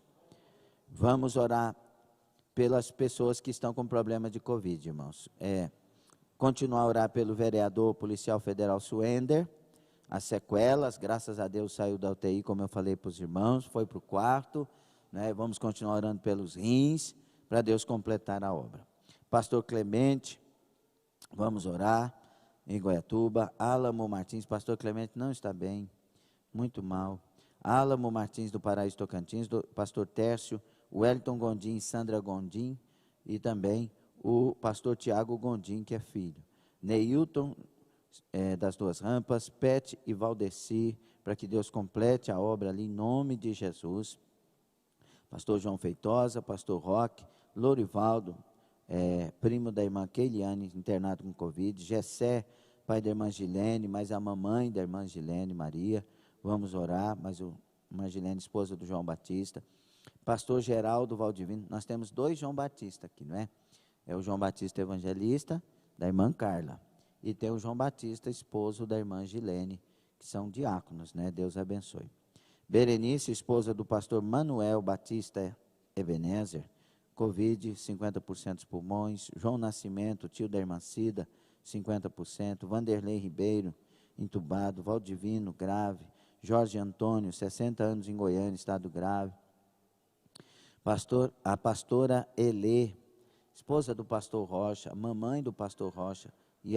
Vamos orar pelas pessoas que estão com problema de Covid, irmãos. Continuar a orar pelo vereador policial federal Suender, as sequelas, graças a Deus saiu da UTI, como eu falei para os irmãos, foi para o quarto, né? Vamos continuar orando pelos rins, para Deus completar a obra. Pastor Clemente, vamos orar, em Goiatuba. Álamo Martins, pastor Clemente não está bem, muito mal. Álamo Martins do Paraíso Tocantins, do pastor Tércio, Wellington Gondim, Sandra Gondim, e também o pastor Tiago Gondim, que é filho. Neilton, das Duas Rampas, Pet e Valdeci, para que Deus complete a obra ali, em nome de Jesus. Pastor João Feitosa, pastor Roque, Lorivaldo, primo da irmã Keiliane, internado com Covid, Gessé, pai da irmã Gilene, mais a mamãe da irmã Gilene, Maria, vamos orar, mais a irmã Gilene, esposa do João Batista, pastor Geraldo Valdivino, nós temos 2 João Batista aqui, não é? É o João Batista evangelista, da irmã Carla, e tem o João Batista, esposo da irmã Gilene, que são diáconos, né? Deus abençoe. Berenice, esposa do pastor Manuel Batista Ebenezer, Covid, 50% dos pulmões. João Nascimento, tio da irmã Cida, 50%. Vanderlei Ribeiro, entubado. Valdivino, grave. Jorge Antônio, 60 anos em Goiânia, estado grave. A pastora Elê, esposa do pastor Rocha, mamãe do pastor Rocha, e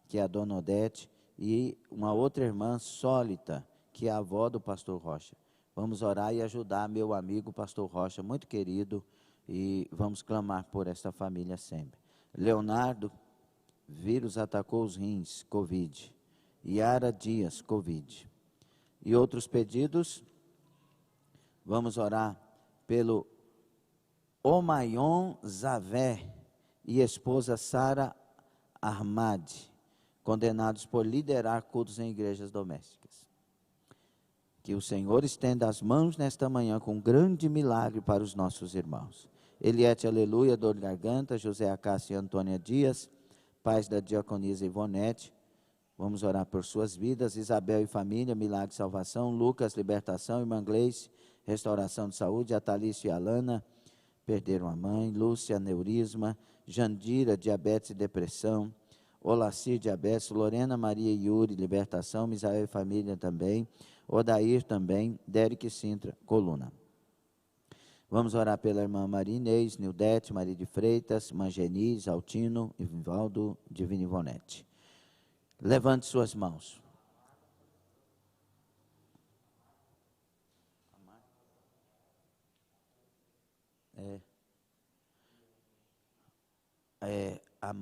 que é a dona Odete, e uma outra irmã sólita, que é a avó do pastor Rocha. Vamos orar e ajudar meu amigo pastor Rocha, muito querido, e vamos clamar por esta família sempre. Leonardo, vírus atacou os rins, Covid. Yara Dias, Covid. E outros pedidos, vamos orar pelo Omayon Zavé e esposa Sara Ahmad, condenados por liderar cultos em igrejas domésticas. Que o Senhor estenda as mãos nesta manhã com um grande milagre para os nossos irmãos. Eliette Aleluia, dor de garganta, José Acácio e Antônia Dias, pais da diaconisa Ivonete, vamos orar por suas vidas. Isabel e família, milagre e salvação. Lucas, libertação. Irmã Gleice, restauração de saúde. Atalício e Alana, perderam a mãe. Lúcia, aneurisma. Jandira, diabetes e depressão. Olacir, diabetes. Lorena, Maria e Yuri, libertação. Misael e família também. Odair também. Derek Sintra, coluna. Vamos orar pela irmã Maria Inês, Nildete, Maria de Freitas, Mangenis, Altino, Ivaldo, Divina Ivonete. Levante suas mãos. A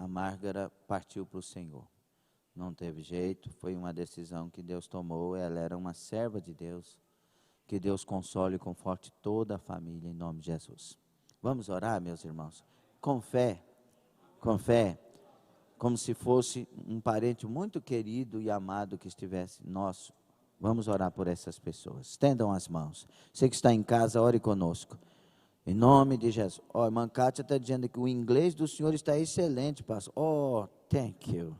Márgara partiu para o Senhor. Não teve jeito, foi uma decisão que Deus tomou. Ela era uma serva de Deus. Que Deus console e conforte toda a família, em nome de Jesus. Vamos orar, meus irmãos? Com fé, como se fosse um parente muito querido e amado que estivesse nosso. Vamos orar por essas pessoas. Estendam as mãos. Você que está em casa, ore conosco. Em nome de Jesus. A irmã Kátia está dizendo que o inglês do senhor está excelente, pastor. Oh, thank you.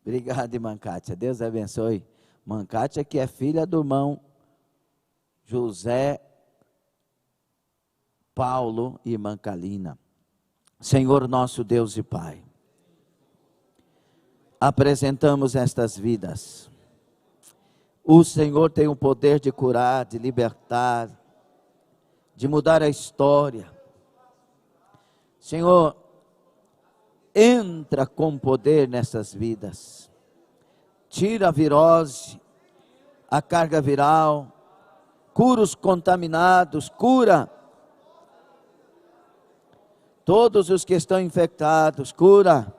Obrigado, irmã Kátia. Deus abençoe. Irmã Kátia, que é filha do irmão José Paulo e irmã Kalina. Senhor nosso Deus e Pai, apresentamos estas vidas. O Senhor tem o poder de curar, de libertar, de mudar a história. Senhor, entra com poder nessas vidas. Tira a virose, a carga viral, cura os contaminados, cura todos os que estão infectados, cura.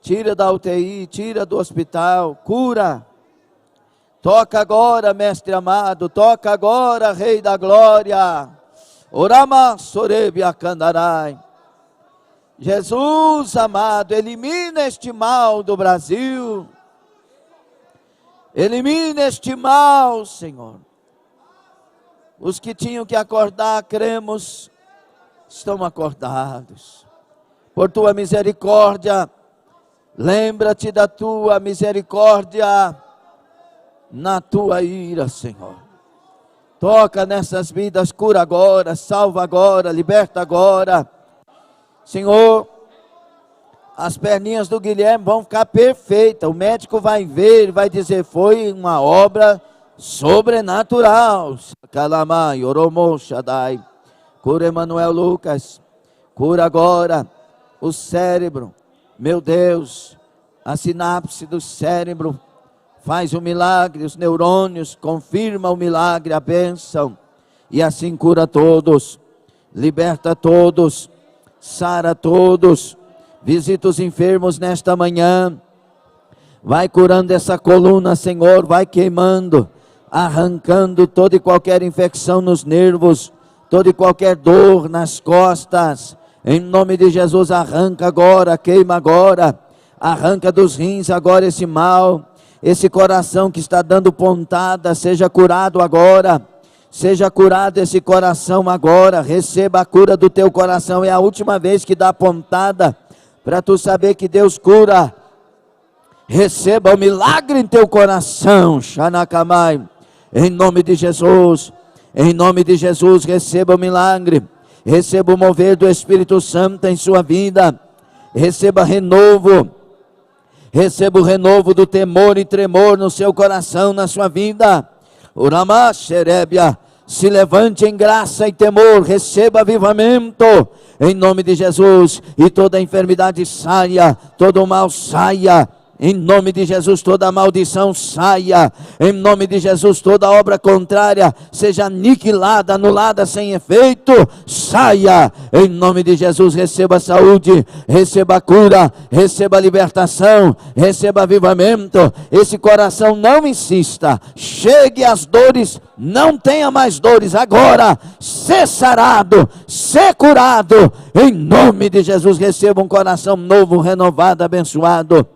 Tira da UTI, tira do hospital, cura. Toca agora, mestre amado, toca agora, Rei da Glória. Orama sorebia candarai. Jesus amado, elimina este mal do Brasil. Elimina este mal, Senhor. Os que tinham que acordar, cremos, estão acordados. Por tua misericórdia, lembra-te da tua misericórdia na tua ira, Senhor. Toca nessas vidas, cura agora, salva agora, liberta agora. Senhor, as perninhas do Guilherme vão ficar perfeitas. O médico vai ver, vai dizer, foi uma obra sobrenatural. Calamai, Oromo, Shaddai. Cura Emanuel Lucas. Cura agora o cérebro. Meu Deus, a sinapse do cérebro. Faz o milagre, os neurônios, confirma o milagre, a bênção. E assim cura todos, liberta todos. Sara todos, visita os enfermos nesta manhã, vai curando essa coluna, Senhor, vai queimando, arrancando toda e qualquer infecção nos nervos, toda e qualquer dor nas costas, em nome de Jesus, arranca agora, queima agora, arranca dos rins agora esse mal, esse coração que está dando pontada, seja curado agora. Seja curado esse coração agora, receba a cura do teu coração, é a última vez que dá pontada, para tu saber que Deus cura, receba o milagre em teu coração, Xanakamai, em nome de Jesus, receba o milagre, receba o mover do Espírito Santo em sua vida, receba renovo, receba o renovo do temor e tremor no seu coração, na sua vida. Urama Xerebia, se levante em graça e temor, receba avivamento, em nome de Jesus, e toda enfermidade saia, todo mal saia, em nome de Jesus, toda maldição saia, em nome de Jesus, toda obra contrária seja aniquilada, anulada, sem efeito, saia, em nome de Jesus, receba saúde, receba cura, receba libertação, receba avivamento, esse coração não insista, chegue às dores, não tenha mais dores, agora, ser sarado, ser curado, em nome de Jesus, receba um coração novo, renovado, abençoado.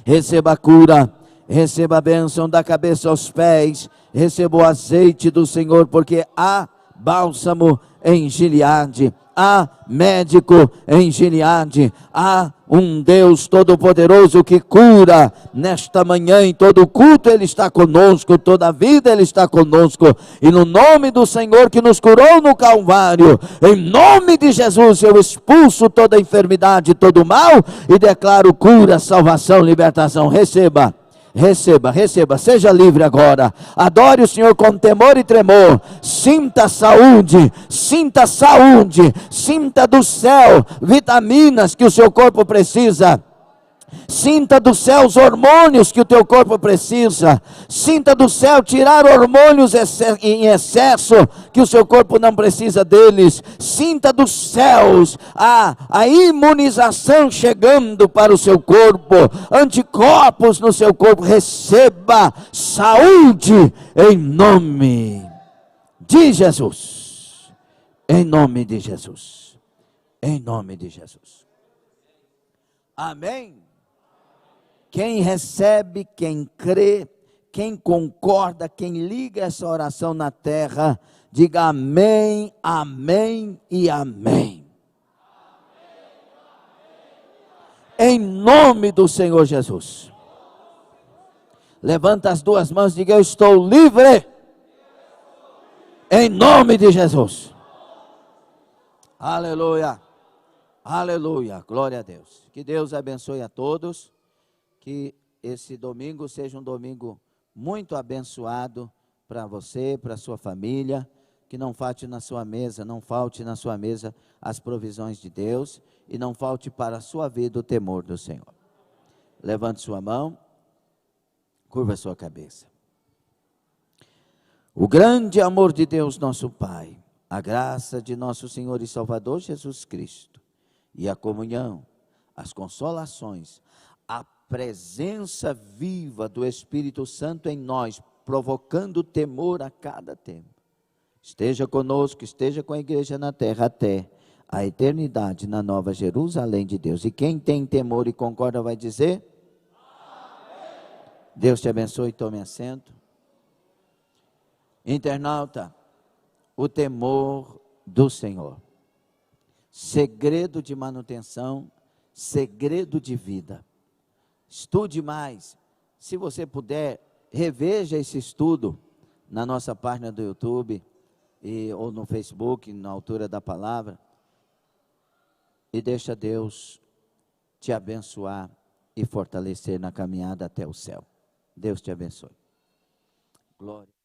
Receba a cura, receba a bênção da cabeça aos pés, receba o azeite do Senhor, porque há bálsamo em Gileade, há médico em Gileade, há um Deus todo-poderoso que cura. Nesta manhã, em todo culto, Ele está conosco, toda a vida Ele está conosco, e no nome do Senhor que nos curou no Calvário, em nome de Jesus, eu expulso toda enfermidade, todo mal, e declaro cura, salvação, libertação. Receba. Receba, receba, seja livre agora. Adore o Senhor com temor e tremor. Sinta saúde, sinta saúde, sinta do céu vitaminas que o seu corpo precisa. Sinta do céu os hormônios que o teu corpo precisa. Sinta do céu tirar hormônios em excesso que o seu corpo não precisa deles. Sinta dos céus a imunização chegando para o seu corpo, anticorpos no seu corpo. Receba saúde em nome de Jesus. Em nome de Jesus. Em nome de Jesus. Amém. Quem recebe, quem crê, quem concorda, quem liga essa oração na terra, diga amém, amém e amém. Em nome do Senhor Jesus. Levanta as duas mãos e diga: eu estou livre. Em nome de Jesus. Aleluia. Aleluia. Glória a Deus. Que Deus abençoe a todos. Que esse domingo seja um domingo muito abençoado para você, para a sua família. Que não falte na sua mesa as provisões de Deus. E não falte para a sua vida o temor do Senhor. Levante sua mão, curva sua cabeça. O grande amor de Deus nosso Pai, a graça de nosso Senhor e Salvador Jesus Cristo, e a comunhão, as consolações, a presença viva do Espírito Santo em nós, provocando temor a cada tempo. Esteja conosco, esteja com a igreja na terra até a eternidade na Nova Jerusalém de Deus. E quem tem temor e concorda vai dizer: amém. Deus te abençoe, tome assento. Internauta, o temor do Senhor. Segredo de manutenção, segredo de vida. Estude mais. Se você puder, reveja esse estudo na nossa página do YouTube ou no Facebook, na altura da palavra. E deixa Deus te abençoar e fortalecer na caminhada até o céu. Deus te abençoe. Glória.